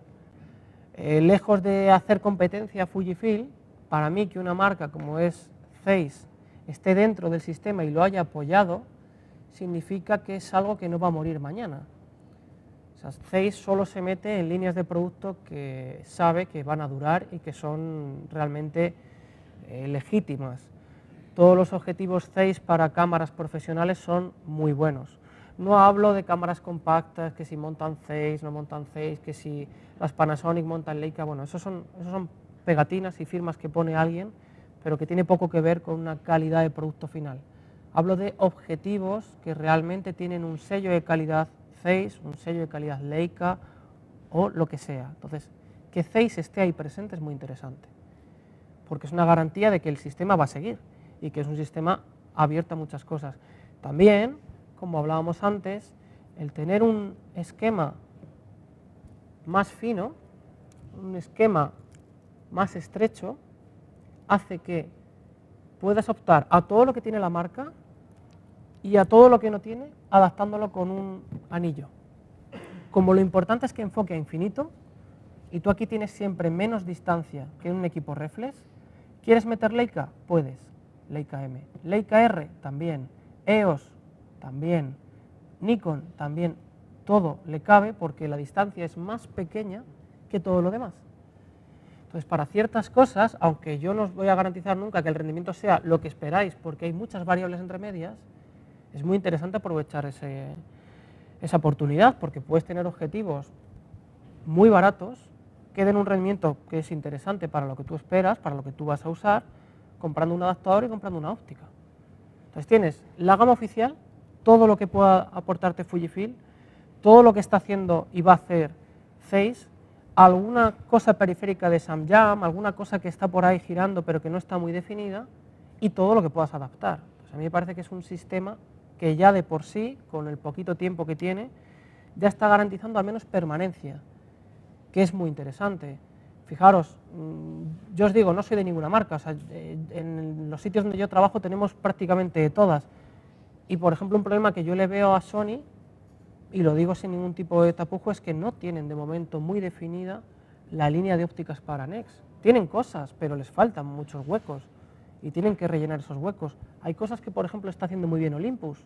Lejos de hacer competencia a Fujifilm, para mí que una marca como es Zeiss esté dentro del sistema y lo haya apoyado, significa que es algo que no va a morir mañana. O sea, Zeiss solo se mete en líneas de producto que sabe que van a durar y que son realmente legítimas. Todos los objetivos Zeiss para cámaras profesionales son muy buenos. No hablo de cámaras compactas, que si montan Zeiss, no montan Zeiss, que si las Panasonic montan Leica, bueno, esos son pegatinas y firmas que pone alguien, pero que tiene poco que ver con una calidad de producto final. Hablo de objetivos que realmente tienen un sello de calidad Zeiss, un sello de calidad Leica o lo que sea. Entonces, que Zeiss esté ahí presente es muy interesante, porque es una garantía de que el sistema va a seguir y que es un sistema abierto a muchas cosas. También, como hablábamos antes, el tener un esquema más fino, un esquema más estrecho hace que puedas optar a todo lo que tiene la marca y a todo lo que no tiene, adaptándolo con un anillo. Como lo importante es que enfoque a infinito, y tú aquí tienes siempre menos distancia que en un equipo reflex, ¿quieres meter Leica? Puedes. Leica M. Leica R también. EOS también. Nikon también. Todo le cabe porque la distancia es más pequeña que todo lo demás. Entonces, para ciertas cosas, aunque yo no os voy a garantizar nunca que el rendimiento sea lo que esperáis, porque hay muchas variables entre medias, es muy interesante aprovechar esa oportunidad, porque puedes tener objetivos muy baratos que den un rendimiento que es interesante para lo que tú esperas, para lo que tú vas a usar, comprando un adaptador y comprando una óptica. Entonces tienes la gama oficial, todo lo que pueda aportarte Fujifilm, todo lo que está haciendo y va a hacer Zeiss, alguna cosa periférica de Samyang, alguna cosa que está por ahí girando pero que no está muy definida, y todo lo que puedas adaptar. Pues a mí me parece que es un sistema que ya de por sí, con el poquito tiempo que tiene, ya está garantizando al menos permanencia, que es muy interesante. Fijaros, yo os digo, no soy de ninguna marca, o sea, en los sitios donde yo trabajo tenemos prácticamente todas, y por ejemplo un problema que yo le veo a Sony, y lo digo sin ningún tipo de tapujo, es que no tienen de momento muy definida la línea de ópticas para Nex. Tienen cosas, pero les faltan muchos huecos, y tienen que rellenar esos huecos. Hay cosas que por ejemplo está haciendo muy bien Olympus,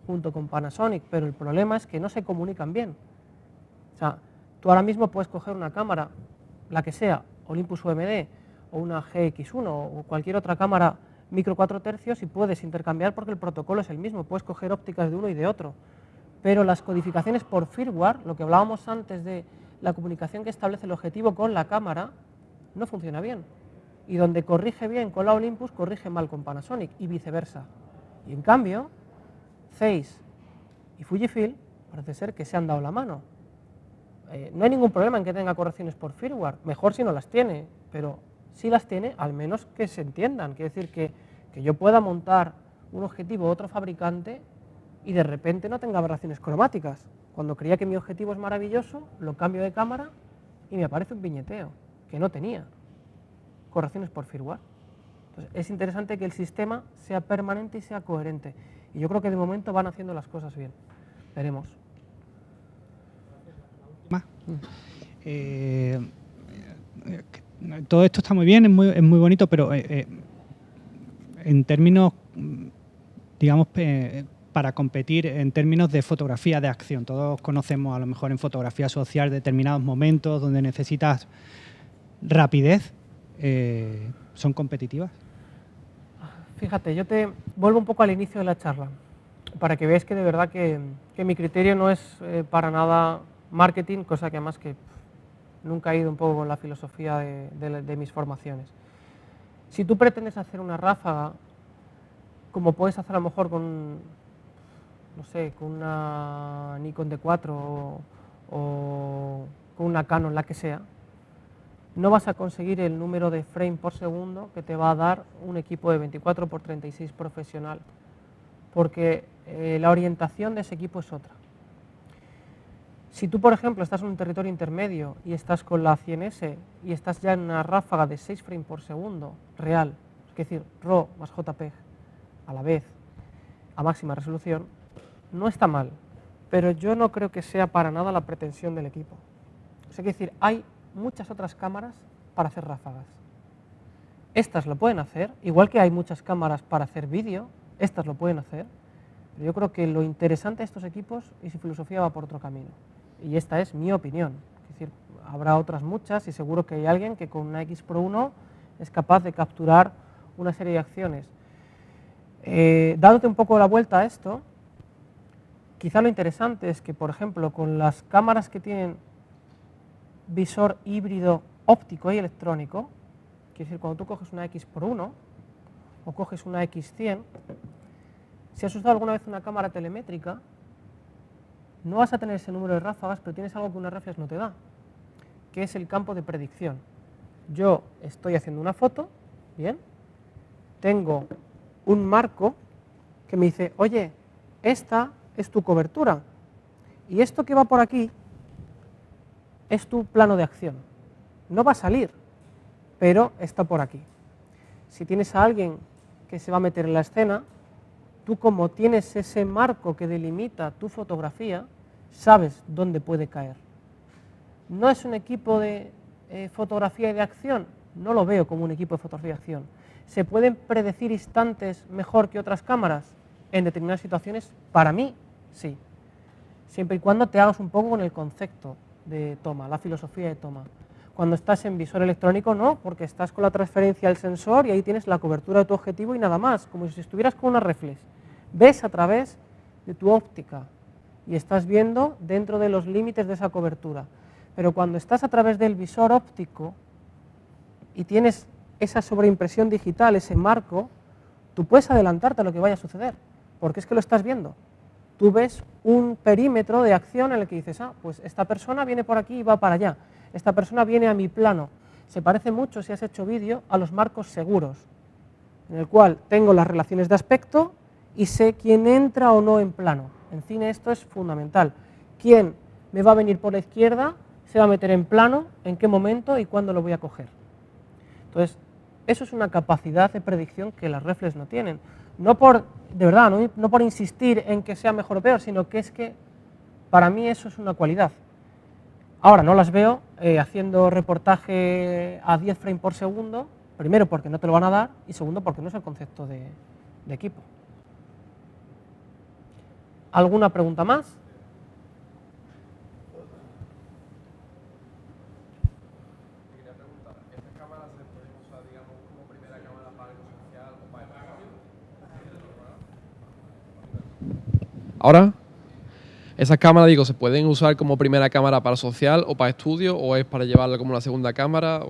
junto con Panasonic, pero el problema es que no se comunican bien. O sea, tú ahora mismo puedes coger una cámara, la que sea, Olympus UMD o una GX1 o cualquier otra cámara micro 4 tercios y puedes intercambiar porque el protocolo es el mismo, puedes coger ópticas de uno y de otro. Pero las codificaciones por firmware, lo que hablábamos antes de la comunicación que establece el objetivo con la cámara, no funciona bien. Y donde corrige bien con la Olympus, corrige mal con Panasonic y viceversa. Y en cambio, Zeiss y Fujifilm parece ser que se han dado la mano. No hay ningún problema en que tenga correcciones por firmware, mejor si no las tiene, pero si las tiene, al menos que se entiendan. Quiere decir que yo pueda montar un objetivo de otro fabricante y de repente no tenga aberraciones cromáticas. Cuando creía que mi objetivo es maravilloso, lo cambio de cámara y me aparece un viñeteo, que no tenía. Correcciones por firmware. Entonces, es interesante que el sistema sea permanente y sea coherente. Y yo creo que de momento van haciendo las cosas bien. Veremos. Todo esto está muy bien, es muy bonito, pero en términos, digamos, para competir en términos de fotografía de acción, todos conocemos a lo mejor en fotografía social determinados momentos donde necesitas rapidez, ¿son competitivas? Fíjate, yo te vuelvo un poco al inicio de la charla, para que veáis que de verdad que mi criterio no es para nada marketing, cosa que además que nunca he ido un poco con la filosofía de mis formaciones. Si tú pretendes hacer una ráfaga, como puedes hacer a lo mejor con, no sé, con una Nikon D4 o con una Canon, la que sea, no vas a conseguir el número de frame por segundo que te va a dar un equipo de 24x36 profesional, porque la orientación de ese equipo es otra. Si tú, por ejemplo, estás en un territorio intermedio y estás con la 100S y estás ya en una ráfaga de 6 frames por segundo real, es decir, RAW más JPEG a la vez, a máxima resolución, no está mal, pero yo no creo que sea para nada la pretensión del equipo. O sea, es decir, hay muchas otras cámaras para hacer ráfagas. Estas lo pueden hacer, igual que hay muchas cámaras para hacer vídeo, estas lo pueden hacer, pero yo creo que lo interesante de estos equipos y su filosofía va por otro camino. Y esta es mi opinión. Es decir, habrá otras muchas y seguro que hay alguien que con una X Pro 1 es capaz de capturar una serie de acciones. Dándote un poco la vuelta a esto, quizá lo interesante es que, por ejemplo, con las cámaras que tienen visor híbrido óptico y electrónico, quiere decir, cuando tú coges una X Pro 1 o coges una X100, si has usado alguna vez una cámara telemétrica, no vas a tener ese número de ráfagas, pero tienes algo que una reflex no te da, que es el campo de predicción. Yo estoy haciendo una foto, bien, tengo un marco que me dice, oye, esta es tu cobertura y esto que va por aquí es tu plano de acción. No va a salir, pero está por aquí. Si tienes a alguien que se va a meter en la escena, tú como tienes ese marco que delimita tu fotografía, sabes dónde puede caer. ¿No es un equipo de fotografía y de acción? No lo veo como un equipo de fotografía y de acción. ¿Se pueden predecir instantes mejor que otras cámaras? En determinadas situaciones, para mí, sí. Siempre y cuando te hagas un poco con el concepto de toma, la filosofía de toma. Cuando estás en visor electrónico, no, porque estás con la transferencia del sensor y ahí tienes la cobertura de tu objetivo y nada más, como si estuvieras con una reflex. Ves a través de tu óptica y estás viendo dentro de los límites de esa cobertura. Pero cuando estás a través del visor óptico y tienes esa sobreimpresión digital, ese marco, tú puedes adelantarte a lo que vaya a suceder, porque es que lo estás viendo. Tú ves un perímetro de acción en el que dices, pues esta persona viene por aquí y va para allá, esta persona viene a mi plano. Se parece mucho, si has hecho vídeo, a los marcos seguros, en el cual tengo las relaciones de aspecto y sé quién entra o no en plano. En cine esto es fundamental. Quién me va a venir por la izquierda, se va a meter en plano, en qué momento y cuándo lo voy a coger. Entonces, eso es una capacidad de predicción que las reflex no tienen. No por, de verdad, no por insistir en que sea mejor o peor, sino que es que para mí eso es una cualidad. Ahora no las veo haciendo reportaje a 10 frames por segundo, primero porque no te lo van a dar y segundo porque no es el concepto de equipo. ¿Alguna pregunta más? Ahora, esas cámaras, digo, ¿se pueden usar como primera cámara para social o para estudio o es para llevarla como una segunda cámara?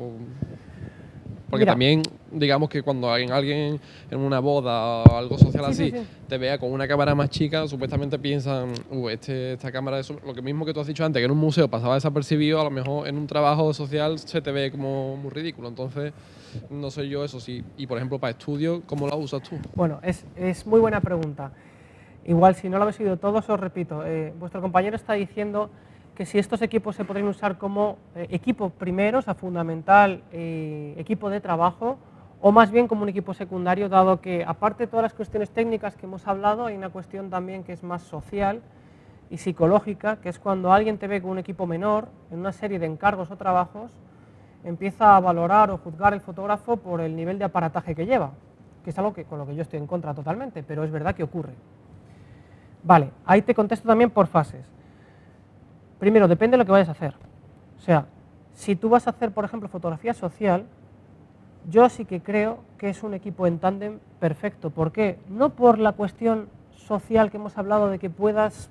Porque Mira, también, digamos que cuando alguien en una boda o algo social así sí. te vea con una cámara más chica, supuestamente piensan, esta cámara es lo que mismo que tú has dicho antes, que en un museo pasaba desapercibido, a lo mejor en un trabajo social se te ve como muy ridículo. Entonces, no sé yo eso sí. Y por ejemplo, para estudio, ¿cómo la usas tú? Bueno, es muy buena pregunta. Igual, si no lo habéis oído todos, os repito, vuestro compañero está diciendo que si estos equipos se podrían usar como equipo primero, o sea, fundamental, equipo de trabajo, o más bien como un equipo secundario, dado que, aparte de todas las cuestiones técnicas que hemos hablado, hay una cuestión también que es más social y psicológica, que es cuando alguien te ve con un equipo menor, en una serie de encargos o trabajos, empieza a valorar o juzgar el fotógrafo por el nivel de aparataje que lleva, que es algo con lo que yo estoy en contra totalmente, pero es verdad que ocurre. Vale, ahí te contesto también por fases. Primero, depende de lo que vayas a hacer. O sea, si tú vas a hacer, por ejemplo, fotografía social, yo sí que creo que es un equipo en tándem perfecto. ¿Por qué? No por la cuestión social que hemos hablado de que puedas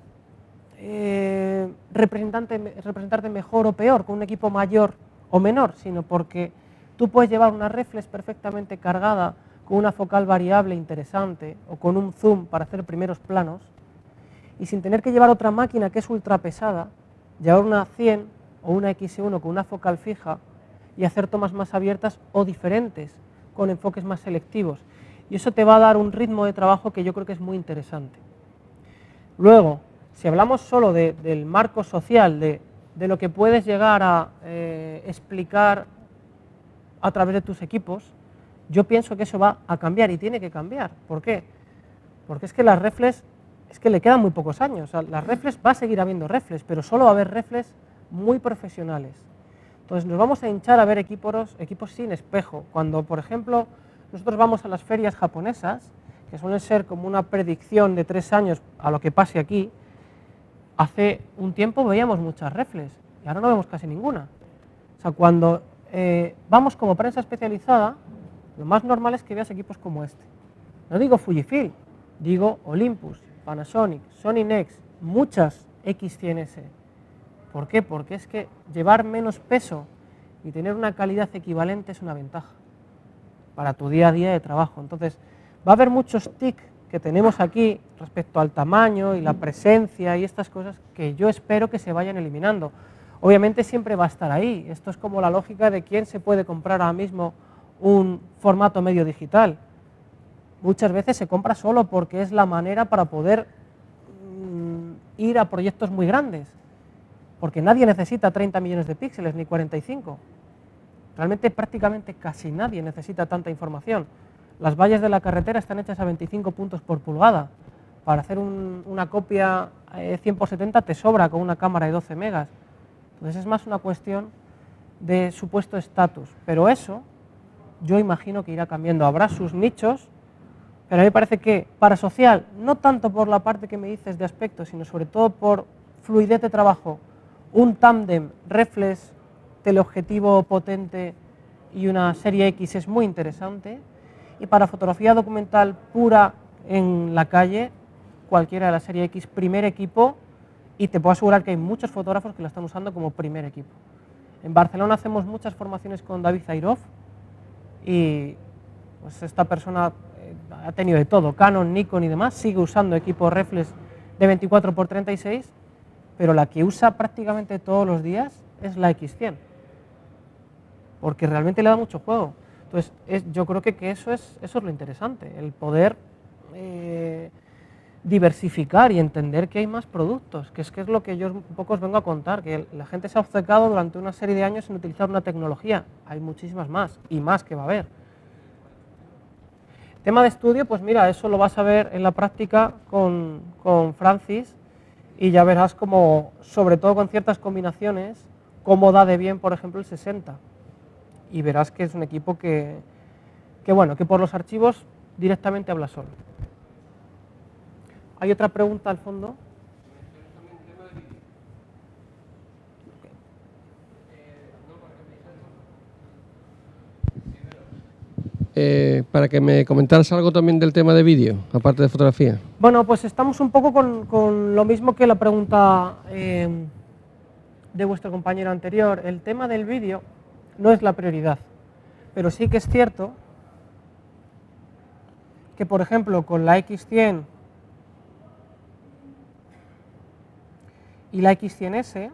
representarte mejor o peor con un equipo mayor o menor, sino porque tú puedes llevar una reflex perfectamente cargada con una focal variable interesante o con un zoom para hacer primeros planos, y sin tener que llevar otra máquina que es ultra pesada, llevar una 100 o una X1 con una focal fija y hacer tomas más abiertas o diferentes, con enfoques más selectivos. Y eso te va a dar un ritmo de trabajo que yo creo que es muy interesante. Luego, si hablamos solo del marco social, de lo que puedes llegar a explicar a través de tus equipos, yo pienso que eso va a cambiar y tiene que cambiar. ¿Por qué? Porque es que las reflex es que le quedan muy pocos años. O sea, las reflex, va a seguir habiendo reflex, pero solo va a haber reflex muy profesionales. Entonces nos vamos a hinchar a ver equipos sin espejo. Cuando, por ejemplo, nosotros vamos a las ferias japonesas, que suelen ser como una predicción de 3 años a lo que pase aquí, hace un tiempo veíamos muchas reflex y ahora no vemos casi ninguna. O sea, cuando vamos como prensa especializada, lo más normal es que veas equipos como este. No digo Fujifilm, digo Olympus, Panasonic, Sony Nex, muchas X100S. ¿Por qué? Porque es que llevar menos peso y tener una calidad equivalente es una ventaja para tu día a día de trabajo. Entonces, va a haber muchos tics que tenemos aquí respecto al tamaño y la presencia y estas cosas que yo espero que se vayan eliminando. Obviamente siempre va a estar ahí. Esto es como la lógica de quién se puede comprar ahora mismo un formato medio digital. Muchas veces se compra solo porque es la manera para poder ir a proyectos muy grandes, porque nadie necesita 30 millones de píxeles ni 45. Realmente prácticamente casi nadie necesita tanta información. Las vallas de la carretera están hechas a 25 puntos por pulgada. Para hacer una copia 100 por 70 te sobra con una cámara de 12 megas. Entonces es más una cuestión de supuesto estatus. Pero eso yo imagino que irá cambiando. Habrá sus nichos, pero a mí me parece que para social, no tanto por la parte que me dices de aspecto, sino sobre todo por fluidez de trabajo, un tándem reflex, teleobjetivo potente y una serie X es muy interesante. Y para fotografía documental pura en la calle, cualquiera de la serie X, primer equipo, y te puedo asegurar que hay muchos fotógrafos que la están usando como primer equipo. En Barcelona hacemos muchas formaciones con David Zairov y pues esta persona ha tenido de todo, Canon, Nikon y demás, sigue usando equipos reflex de 24x36, pero la que usa prácticamente todos los días es la X100, porque realmente le da mucho juego. Entonces, yo creo que eso es lo interesante, el poder diversificar y entender que hay más productos, que es lo que yo un poco os vengo a contar, que la gente se ha obcecado durante una serie de años en utilizar una tecnología, hay muchísimas más, y más que va a haber. Tema de estudio, pues mira, eso lo vas a ver en la práctica con Francis, y ya verás como, sobre todo con ciertas combinaciones, cómo da de bien, por ejemplo, el 60. Y verás que es un equipo que bueno, que por los archivos directamente habla solo. ¿Hay otra pregunta al fondo? Para que me comentaras algo también del tema de vídeo, aparte de fotografía. Bueno, pues estamos un poco con lo mismo que la pregunta de vuestro compañero anterior. El tema del vídeo no es la prioridad, pero sí que es cierto que, por ejemplo, con la X100 y la X100S,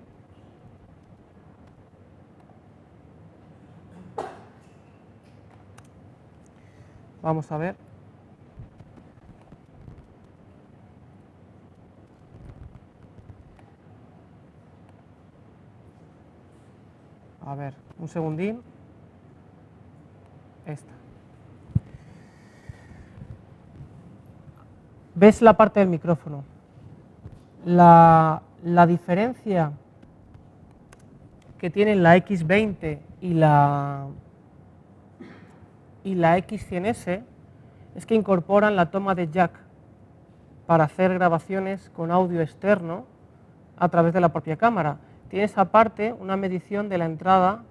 vamos a ver. A ver, un segundín. Esta. ¿Ves la parte del micrófono? La diferencia que tienen la X20 y la X100S es que incorporan la toma de jack para hacer grabaciones con audio externo a través de la propia cámara. Tienes aparte una medición de la entrada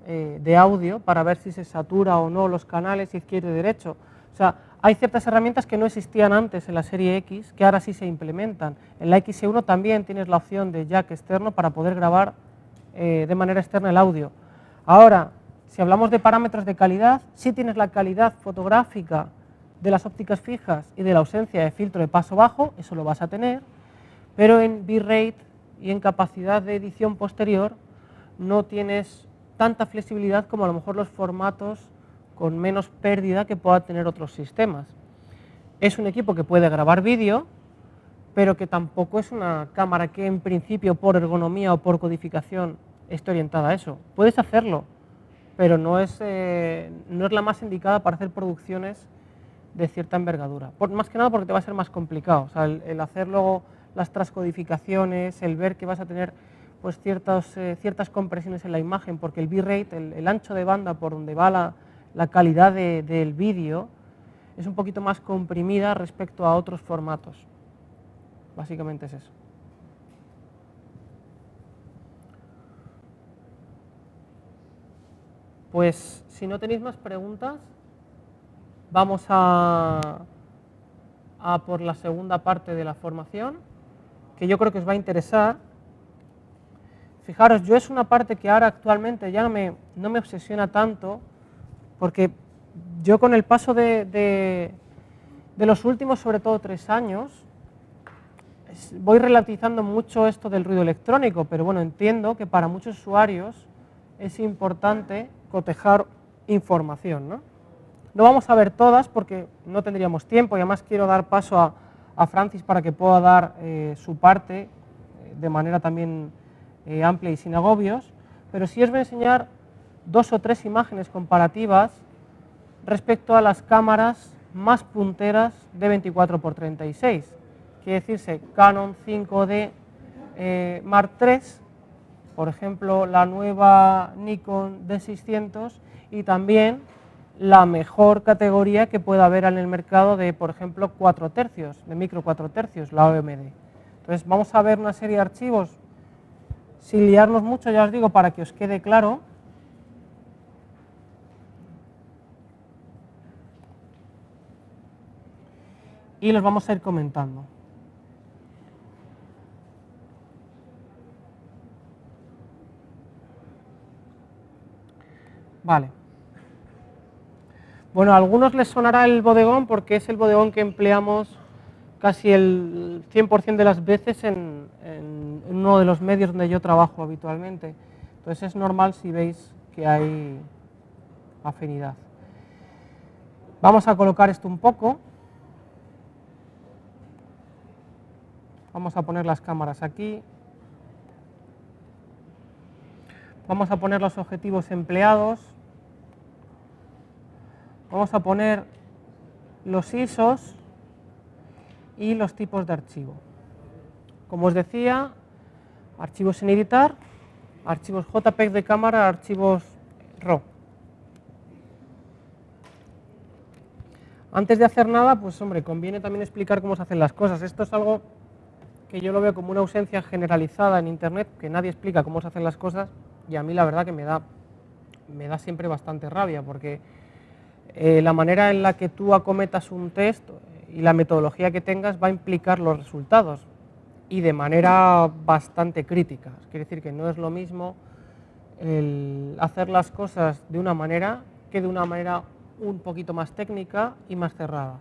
de audio para ver si se satura o no los canales izquierdo y derecho. O sea, hay ciertas herramientas que no existían antes en la serie X que ahora sí se implementan. En la X1 también tienes la opción de jack externo para poder grabar de manera externa el audio. Ahora, si hablamos de parámetros de calidad, sí tienes la calidad fotográfica de las ópticas fijas y de la ausencia de filtro de paso bajo, eso lo vas a tener, pero en bitrate y en capacidad de edición posterior no tienes tanta flexibilidad como a lo mejor los formatos con menos pérdida que pueda tener otros sistemas. Es un equipo que puede grabar vídeo, pero que tampoco es una cámara que en principio por ergonomía o por codificación esté orientada a eso. Puedes hacerlo, pero no es la más indicada para hacer producciones de cierta envergadura. Más que nada porque te va a ser más complicado. O sea, el hacer luego las transcodificaciones, el ver que vas a tener pues ciertas compresiones en la imagen, porque el bitrate, el ancho de banda por donde va la calidad del vídeo, es un poquito más comprimida respecto a otros formatos. Básicamente es eso. Pues si no tenéis más preguntas, vamos a por la segunda parte de la formación, que yo creo que os va a interesar. Fijaros, yo es una parte que ahora actualmente ya no me obsesiona tanto, porque yo con el paso de los últimos, sobre todo 3 años, voy relativizando mucho esto del ruido electrónico, pero bueno, entiendo que para muchos usuarios es importante cotejar información, ¿no? No vamos a ver todas porque no tendríamos tiempo y además quiero dar paso a Francis para que pueda dar su parte de manera también amplia y sin agobios, pero sí os voy a enseñar 2 o 3 imágenes comparativas respecto a las cámaras más punteras de 24x36. Quiere decirse Canon 5D Mark III, por ejemplo la nueva Nikon D600 y también la mejor categoría que pueda haber en el mercado de, por ejemplo, 4 tercios, de micro 4 tercios, la OMD. Entonces vamos a ver una serie de archivos sin liarnos mucho, ya os digo, para que os quede claro. Y los vamos a ir comentando. Vale. Bueno, a algunos les sonará el bodegón porque es el bodegón que empleamos casi el 100% de las veces en uno de los medios donde yo trabajo habitualmente. Entonces es normal si veis que hay afinidad. Vamos a colocar esto un poco. Vamos a poner las cámaras aquí. Vamos a poner los objetivos empleados. Vamos a poner los ISOs y los tipos de archivo. Como os decía, archivos sin editar, archivos JPEG de cámara, archivos RAW. Antes de hacer nada, pues hombre, conviene también explicar cómo se hacen las cosas. Esto es algo que yo lo veo como una ausencia generalizada en Internet, que nadie explica cómo se hacen las cosas, y a mí la verdad que me da siempre bastante rabia, porque la manera en la que tú acometas un test y la metodología que tengas va a implicar los resultados, y de manera bastante crítica. Quiere decir que no es lo mismo el hacer las cosas de una manera que de una manera un poquito más técnica y más cerrada.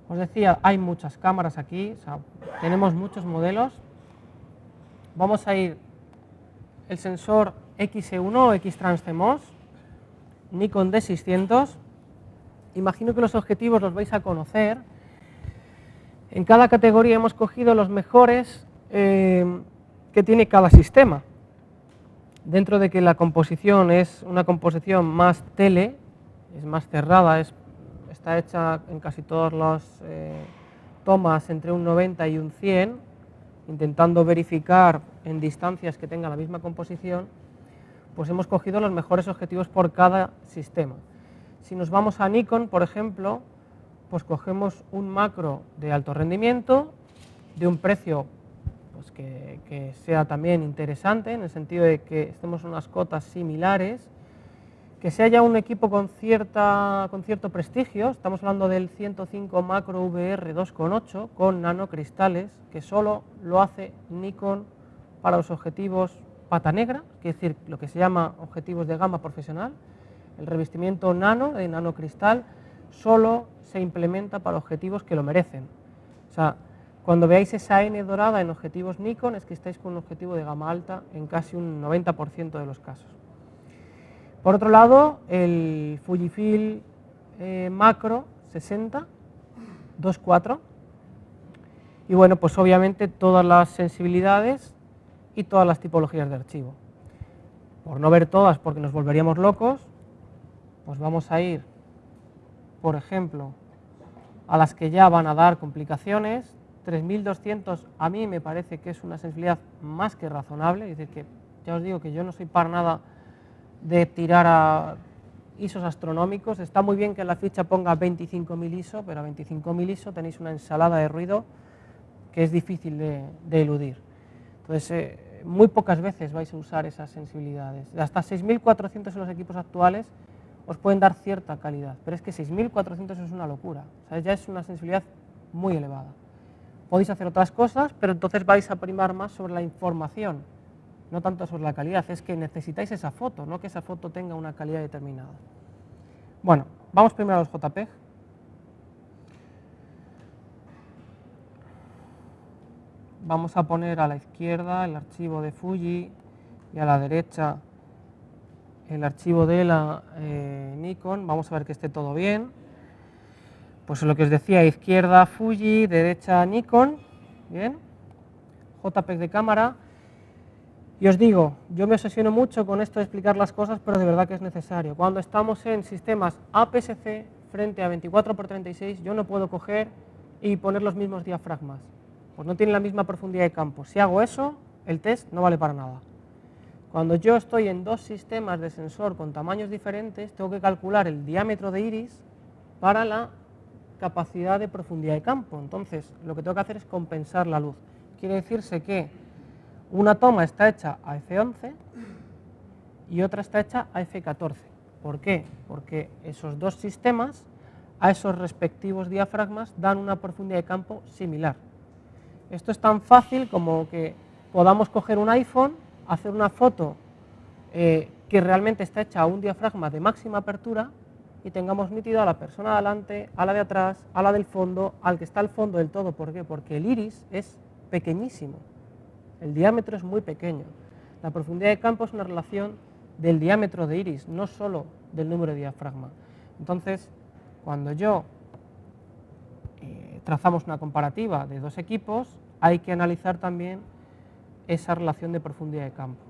Os decía, hay muchas cámaras aquí, o sea, tenemos muchos modelos. Vamos a ir el sensor XE1 o X-Trans CMOS, Nikon D600. Imagino que los objetivos los vais a conocer. En cada categoría hemos cogido los mejores que tiene cada sistema. Dentro de que la composición es una composición más tele, es más cerrada, está hecha en casi todas las tomas entre un 90 y un 100, intentando verificar en distancias que tengan la misma composición, pues hemos cogido los mejores objetivos por cada sistema. Si nos vamos a Nikon, por ejemplo, pues cogemos un macro de alto rendimiento, de un precio pues que sea también interesante, en el sentido de que estemos en unas cotas similares, que sea ya un equipo con cierto prestigio. Estamos hablando del 105 Macro VR 2.8 con nanocristales, que solo lo hace Nikon para los objetivos pata negra, es decir, lo que se llama objetivos de gama profesional. El revestimiento nano de nanocristal solo se implementa para objetivos que lo merecen. O sea, cuando veáis esa N dorada en objetivos Nikon es que estáis con un objetivo de gama alta en casi un 90% de los casos. Por otro lado, el Fujifilm Macro 60 2.4, y bueno, pues obviamente todas las sensibilidades y todas las tipologías de archivo. Por no ver todas, porque nos volveríamos locos, pues vamos a ir, por ejemplo, a las que ya van a dar complicaciones. 3200 a mí me parece que es una sensibilidad más que razonable, es decir, que ya os digo que yo no soy para nada de tirar a ISOs astronómicos. Está muy bien que en la ficha ponga 25.000 ISO, pero a 25.000 ISO tenéis una ensalada de ruido que es difícil de eludir. Entonces, muy pocas veces vais a usar esas sensibilidades. Hasta 6.400 en los equipos actuales os pueden dar cierta calidad, pero es que 6.400 es una locura, o sea, ya es una sensibilidad muy elevada. Podéis hacer otras cosas, pero entonces vais a primar más sobre la información, no tanto sobre la calidad. Es que necesitáis esa foto, no que esa foto tenga una calidad determinada. Bueno, vamos primero a los JPEG. Vamos a poner a la izquierda el archivo de Fuji y a la derecha el archivo de la Nikon. Vamos a ver que esté todo bien. Pues lo que os decía, izquierda Fuji, derecha Nikon. Bien. JPEG de cámara. Y os digo, yo me obsesiono mucho con esto de explicar las cosas, pero de verdad que es necesario. Cuando estamos en sistemas APS-C frente a 24×36, yo no puedo coger y poner los mismos diafragmas. Pues no tienen la misma profundidad de campo. Si hago eso, el test no vale para nada. Cuando yo estoy en dos sistemas de sensor con tamaños diferentes, tengo que calcular el diámetro de iris para la capacidad de profundidad de campo. Entonces, lo que tengo que hacer es compensar la luz. Quiere decirse que una toma está hecha a F11 y otra está hecha a F14. ¿Por qué? Porque esos dos sistemas, a esos respectivos diafragmas, dan una profundidad de campo similar. Esto es tan fácil como que podamos coger un iPhone, hacer una foto que realmente está hecha a un diafragma de máxima apertura y tengamos nítido a la persona de adelante, a la de atrás, a la del fondo, al que está al fondo del todo. ¿Por qué? Porque el iris es pequeñísimo, el diámetro es muy pequeño. La profundidad de campo es una relación del diámetro de iris, no solo del número de diafragma. Entonces, cuando trazamos una comparativa de dos equipos, hay que analizar también esa relación de profundidad de campo.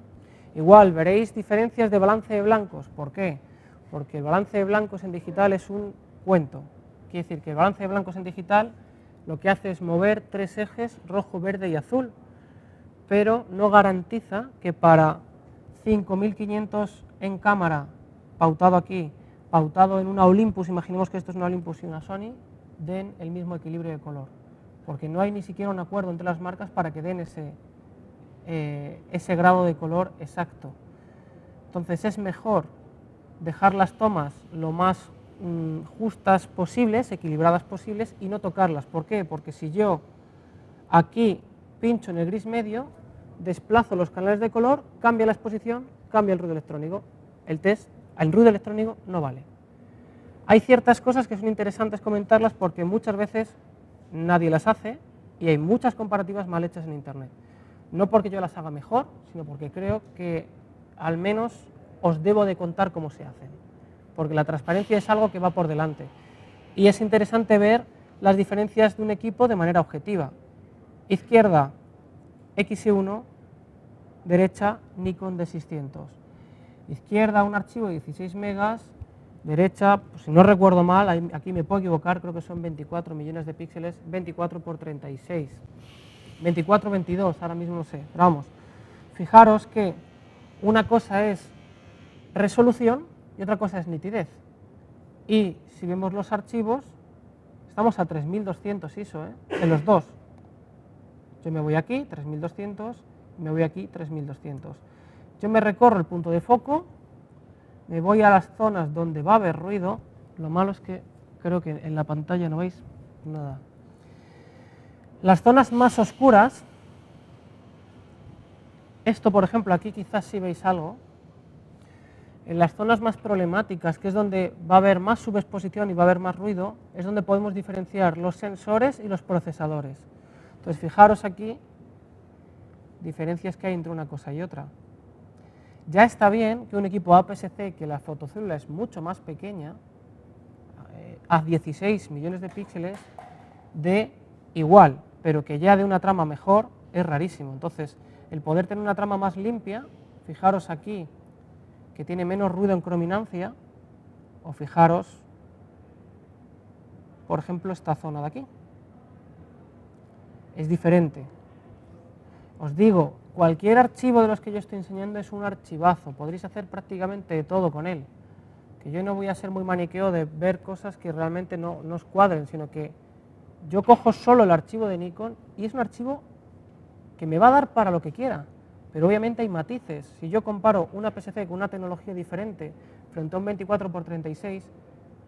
Igual, veréis diferencias de balance de blancos. ¿Por qué? Porque el balance de blancos en digital es un cuento. Quiere decir que el balance de blancos en digital lo que hace es mover tres ejes, rojo, verde y azul, pero no garantiza que para 5500 en cámara, pautado aquí, pautado en una Olympus, imaginemos que esto es una Olympus y una Sony, den el mismo equilibrio de color, porque no hay ni siquiera un acuerdo entre las marcas para que den ese grado de color exacto. Entonces es mejor dejar las tomas lo más justas posibles, equilibradas posibles, y no tocarlas. ¿Por qué? Porque si yo aquí pincho en el gris medio, desplazo los canales de color, cambia la exposición, cambia el ruido electrónico. El ruido electrónico no vale. Hay ciertas cosas que son interesantes comentarlas porque muchas veces nadie las hace y hay muchas comparativas mal hechas en Internet. No porque yo las haga mejor, sino porque creo que al menos os debo de contar cómo se hacen, porque la transparencia es algo que va por delante. Y es interesante ver las diferencias de un equipo de manera objetiva. Izquierda, XE1, derecha, Nikon D600. Izquierda, un archivo de 16 megas, derecha, pues si no recuerdo mal, aquí me puedo equivocar, creo que son 24 millones de píxeles, 24×36. 24-22, ahora mismo no sé, pero vamos, fijaros que una cosa es resolución y otra cosa es nitidez. Y si vemos los archivos, estamos a 3200 ISO, en los dos. Yo me voy aquí, 3200, y me voy aquí, 3200. Yo me recorro el punto de foco, me voy a las zonas donde va a haber ruido. Lo malo es que creo que en la pantalla no veis nada. Las zonas más oscuras, esto por ejemplo aquí quizás sí veis algo, en las zonas más problemáticas, que es donde va a haber más subexposición y va a haber más ruido, es donde podemos diferenciar los sensores y los procesadores. Entonces fijaros aquí, diferencias que hay entre una cosa y otra. Ya está bien que un equipo APS-C, que la fotocélula es mucho más pequeña, a 16 millones de píxeles, de igual, pero que ya de una trama mejor es rarísimo. Entonces, el poder tener una trama más limpia, fijaros aquí que tiene menos ruido en crominancia, o fijaros, por ejemplo, esta zona de aquí. Es diferente. Os digo, cualquier archivo de los que yo estoy enseñando es un archivazo, podréis hacer prácticamente todo con él. Que yo no voy a ser muy maniqueo de ver cosas que realmente no os cuadren, sino que yo cojo solo el archivo de Nikon y es un archivo que me va a dar para lo que quiera, pero obviamente hay matices. Si yo comparo una APS-C con una tecnología diferente frente a un 24×36,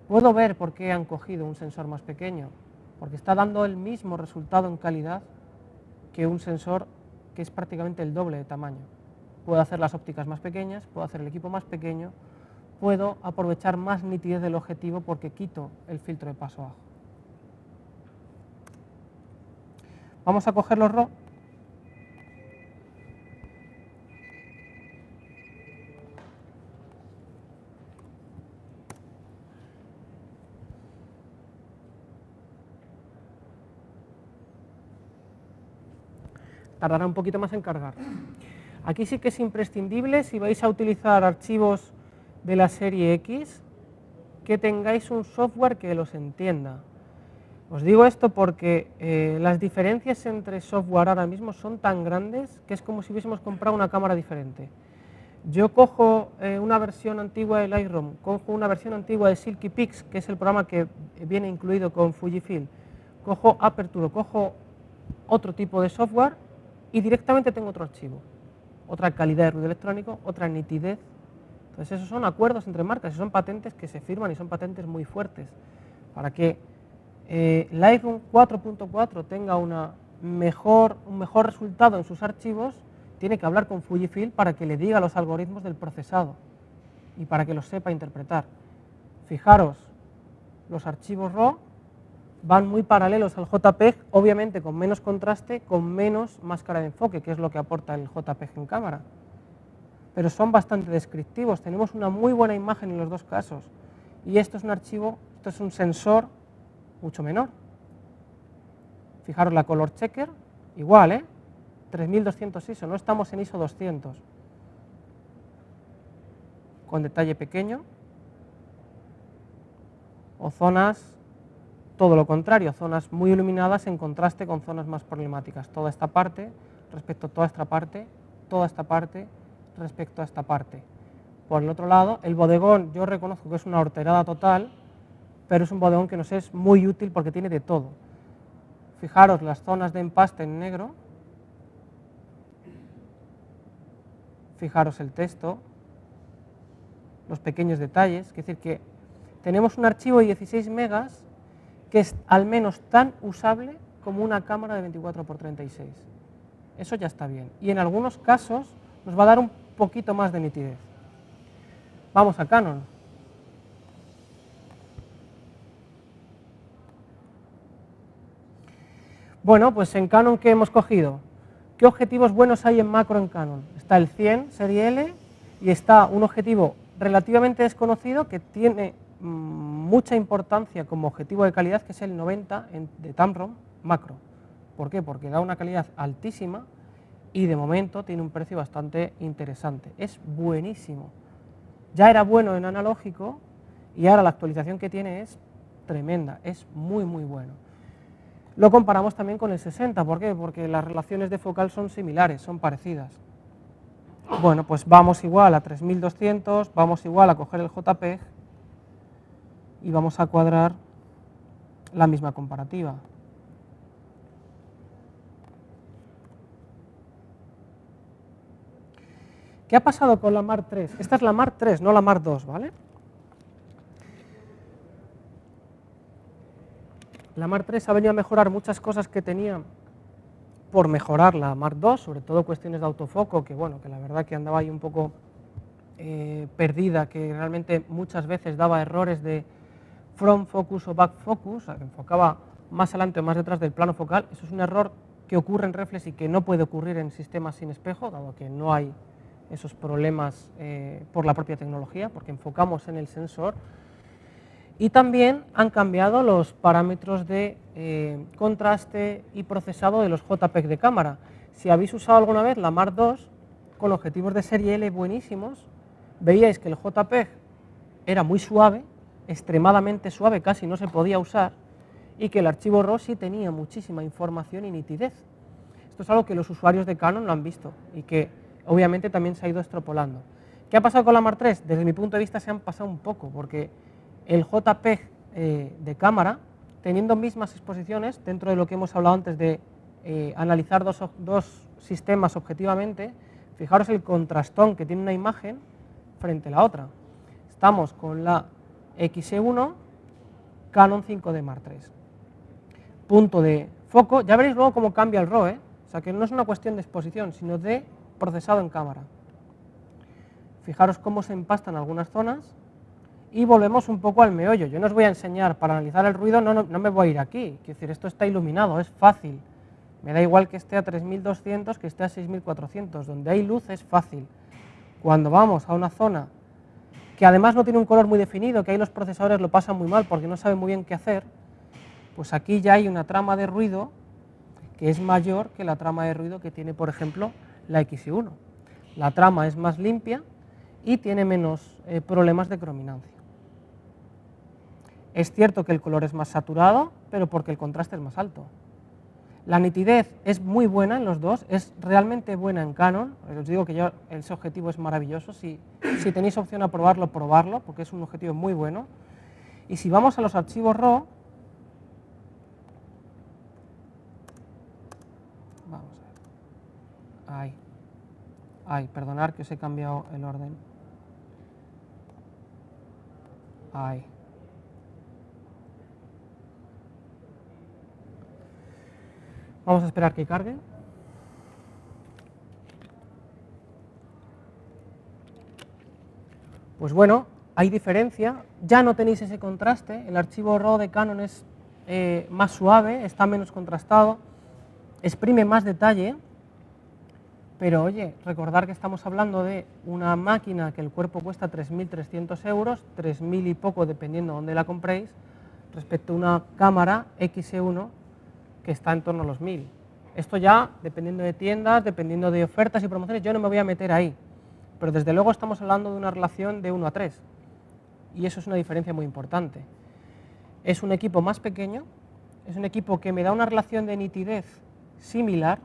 puedo ver por qué han cogido un sensor más pequeño, porque está dando el mismo resultado en calidad que un sensor que es prácticamente el doble de tamaño. Puedo hacer las ópticas más pequeñas, puedo hacer el equipo más pequeño, puedo aprovechar más nitidez del objetivo porque quito el filtro de paso bajo. Vamos a coger los RAW. Tardará un poquito más en cargar. Aquí sí que es imprescindible, si vais a utilizar archivos de la serie X, que tengáis un software que los entienda. Os digo esto porque las diferencias entre software ahora mismo son tan grandes que es como si hubiésemos comprado una cámara diferente. Yo cojo una versión antigua de Lightroom, cojo una versión antigua de Silky Pix, que es el programa que viene incluido con Fujifilm, cojo Aperture, cojo otro tipo de software y directamente tengo otro archivo, otra calidad de ruido electrónico, otra nitidez. Entonces esos son acuerdos entre marcas, son patentes que se firman y son patentes muy fuertes para que Lightroom 4.4 tenga un mejor resultado en sus archivos. Tiene que hablar con Fujifilm para que le diga los algoritmos del procesado y para que los sepa interpretar. Fijaros, los archivos RAW van muy paralelos al JPEG, obviamente con menos contraste, con menos máscara de enfoque, que es lo que aporta el JPEG en cámara. Pero son bastante descriptivos, tenemos una muy buena imagen en los dos casos. Y esto es un archivo, esto es un sensor mucho menor. Fijaros la color checker, igual, 3200 ISO, no estamos en ISO 200. Con detalle pequeño. O zonas, todo lo contrario, zonas muy iluminadas en contraste con zonas más problemáticas. Toda esta parte respecto a toda esta parte, toda esta parte respecto a esta parte. Por el otro lado, el bodegón, yo reconozco que es una horterada total, pero es un bodegón que nos es muy útil porque tiene de todo. Fijaros las zonas de empaste en negro, fijaros el texto, los pequeños detalles, es decir que tenemos un archivo de 16 megas que es al menos tan usable como una cámara de 24×36. Eso ya está bien. Y en algunos casos nos va a dar un poquito más de nitidez. Vamos a Canon. Bueno, pues en Canon, ¿qué hemos cogido? ¿Qué objetivos buenos hay en macro en Canon? Está el 100 serie L y está un objetivo relativamente desconocido que tiene mucha importancia como objetivo de calidad, que es el 90 de Tamron macro. ¿Por qué? Porque da una calidad altísima y de momento tiene un precio bastante interesante. Es buenísimo. Ya era bueno en analógico y ahora la actualización que tiene es tremenda, es muy muy bueno. Lo comparamos también con el 60, ¿por qué? Porque las relaciones de focal son similares, son parecidas. Bueno, pues vamos igual a 3200, vamos igual a coger el JPEG y vamos a cuadrar la misma comparativa. ¿Qué ha pasado con la Mark III? Esta es la Mark III, no la Mark II, ¿vale? La Mark III ha venido a mejorar muchas cosas que tenía por mejorar la Mark II, sobre todo cuestiones de autofoco, que bueno, que la verdad que andaba ahí un poco perdida, que realmente muchas veces daba errores de front focus o back focus, o sea, que enfocaba más adelante o más detrás del plano focal. Eso es un error que ocurre en reflex y que no puede ocurrir en sistemas sin espejo, dado que no hay esos problemas por la propia tecnología, porque enfocamos en el sensor. Y también han cambiado los parámetros de contraste y procesado de los JPEG de cámara. Si habéis usado alguna vez la Mark II con objetivos de serie L buenísimos, veíais que el JPEG era muy suave, extremadamente suave, casi no se podía usar, y que el archivo RAW sí tenía muchísima información y nitidez. Esto es algo que los usuarios de Canon lo han visto y que obviamente también se ha ido extrapolando. ¿Qué ha pasado con la Mark III? Desde mi punto de vista se han pasado un poco, porque el JPEG de cámara, teniendo mismas exposiciones, dentro de lo que hemos hablado antes de analizar dos sistemas objetivamente, fijaros el contrastón que tiene una imagen frente a la otra. Estamos con la XE1, Canon 5D Mark III. Punto de foco, ya veréis luego cómo cambia el RAW, o sea que no es una cuestión de exposición, sino de procesado en cámara. Fijaros cómo se empastan algunas zonas y volvemos un poco al meollo. Yo no os voy a enseñar, para analizar el ruido no me voy a ir aquí, quiero decir, esto está iluminado, es fácil. Me da igual que esté a 3200 que esté a 6400, donde hay luz es fácil. Cuando vamos a una zona que además no tiene un color muy definido, que ahí los procesadores lo pasan muy mal porque no saben muy bien qué hacer, pues aquí ya hay una trama de ruido que es mayor que la trama de ruido que tiene, por ejemplo, la XE1. la trama es más limpia y tiene menos problemas de crominancia. Es cierto que el color es más saturado, pero porque el contraste es más alto. La nitidez es muy buena en los dos, es realmente buena en Canon. Os digo que ese objetivo es maravilloso. Si tenéis opción a probarlo, probarlo, porque es un objetivo muy bueno. Y si vamos a los archivos RAW, vamos a ver. Ay, perdonad que os he cambiado el orden. Ay. Vamos a esperar que cargue. Pues bueno, hay diferencia. Ya no tenéis ese contraste. El archivo RAW de Canon es más suave, está menos contrastado, exprime más detalle. Pero oye, recordar que estamos hablando de una máquina que el cuerpo cuesta 3.300 euros, 3.000 y poco dependiendo de dónde la compréis, respecto a una cámara XE1 que está en torno a los 1.000. Esto ya, dependiendo de tiendas, dependiendo de ofertas y promociones, yo no me voy a meter ahí. Pero desde luego estamos hablando de una relación de 1 a 3. Y eso es una diferencia muy importante. Es un equipo más pequeño, es un equipo que me da una relación de nitidez similar,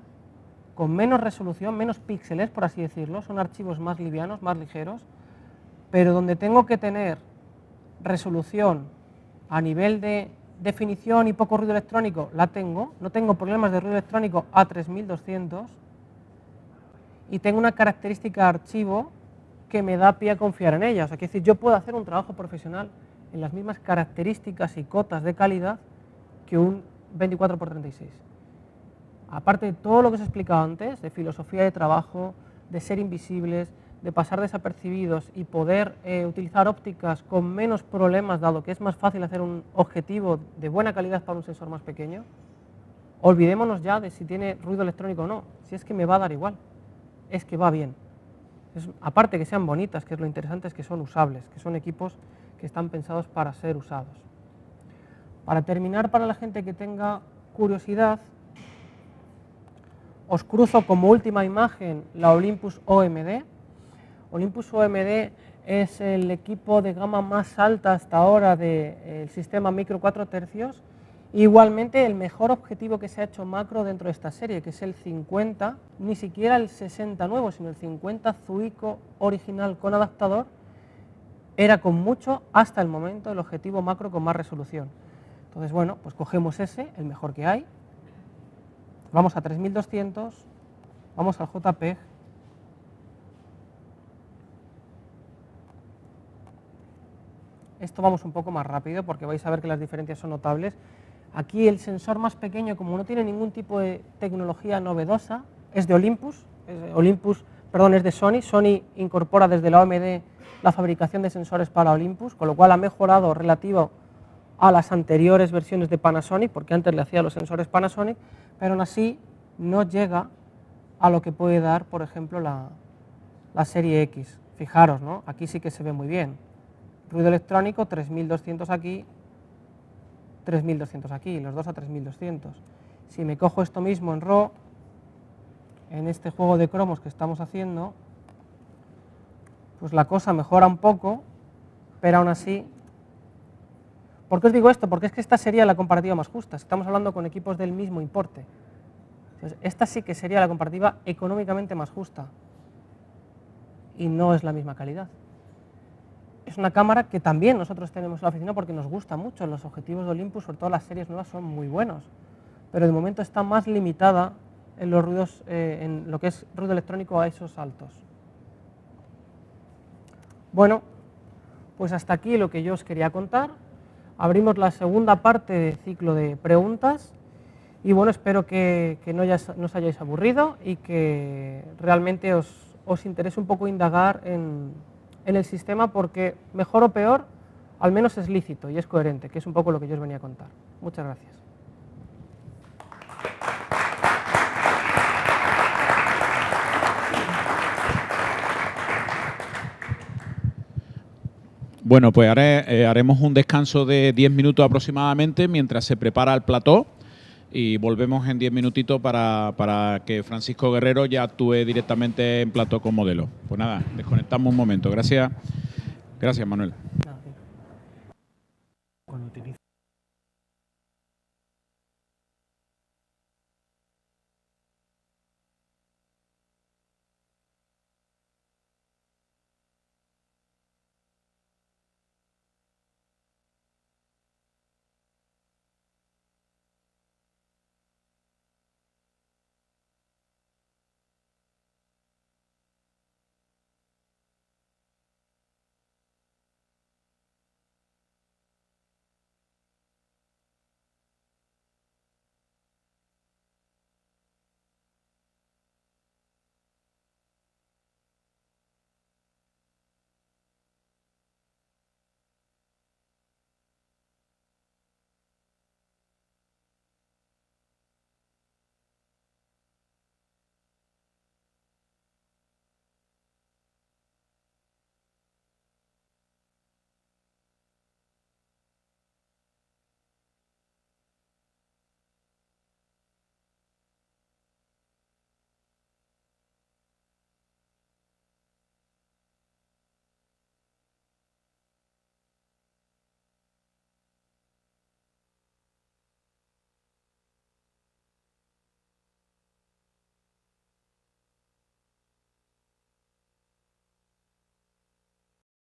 con menos resolución, menos píxeles, por así decirlo. Son archivos más livianos, más ligeros, pero donde tengo que tener resolución a nivel de definición y poco ruido electrónico, la tengo. No tengo problemas de ruido electrónico a 3200 y tengo una característica de archivo que me da pie a confiar en ella. O sea, que decir, yo puedo hacer un trabajo profesional en las mismas características y cotas de calidad que un 24x36. Aparte de todo lo que os he explicado antes, de filosofía de trabajo, de ser invisibles, de pasar desapercibidos y poder utilizar ópticas con menos problemas, dado que es más fácil hacer un objetivo de buena calidad para un sensor más pequeño, olvidémonos ya de si tiene ruido electrónico o no, si es que me va a dar igual, es que va bien. Aparte que sean bonitas, que es lo interesante, es que son usables, que son equipos que están pensados para ser usados. Para terminar, para la gente que tenga curiosidad, os cruzo como última imagen la Olympus OMD. Olympus OMD es el equipo de gama más alta hasta ahora del sistema micro 4 tercios. Igualmente el mejor objetivo que se ha hecho macro dentro de esta serie, que es el 50, ni siquiera el 60 nuevo, sino el 50 Zuiko original con adaptador, era con mucho, hasta el momento, el objetivo macro con más resolución. Entonces, bueno, pues cogemos ese, el mejor que hay, vamos a 3200, vamos al JPEG, esto vamos un poco más rápido porque vais a ver que las diferencias son notables. Aquí el sensor más pequeño, como no tiene ningún tipo de tecnología novedosa, es de Olympus, es de Sony. Sony incorpora desde la OMD la fabricación de sensores para Olympus, con lo cual ha mejorado relativo a las anteriores versiones de Panasonic, porque antes le hacía los sensores Panasonic, pero aún así no llega a lo que puede dar, por ejemplo, la serie X. Fijaros, ¿no? Aquí sí que se ve muy bien. Ruido electrónico, 3200 aquí, 3200 aquí, los dos a 3200. Si me cojo esto mismo en RAW, en este juego de cromos que estamos haciendo, pues la cosa mejora un poco, pero aún así... ¿Por qué os digo esto? Porque es que esta sería la comparativa más justa. Estamos hablando con equipos del mismo importe. Entonces, esta sí que sería la comparativa económicamente más justa. Y no es la misma calidad. Es una cámara que también nosotros tenemos en la oficina porque nos gusta mucho. Los objetivos de Olympus, sobre todo las series nuevas, son muy buenos. Pero de momento está más limitada en los ruidos, en lo que es ruido electrónico a esos altos. Bueno, pues hasta aquí lo que yo os quería contar. Abrimos la segunda parte del ciclo de preguntas y bueno, espero que no os hayáis aburrido y que realmente os interese un poco indagar en el sistema, porque mejor o peor, al menos es lícito y es coherente, que es un poco lo que yo os venía a contar. Muchas gracias. Bueno, pues ahora haremos un descanso de 10 minutos aproximadamente mientras se prepara el plató y volvemos en 10 minutitos para que Francisco Guerrero ya actúe directamente en plató con modelo. Pues nada, desconectamos un momento. Gracias. Gracias, Manuel. Nada.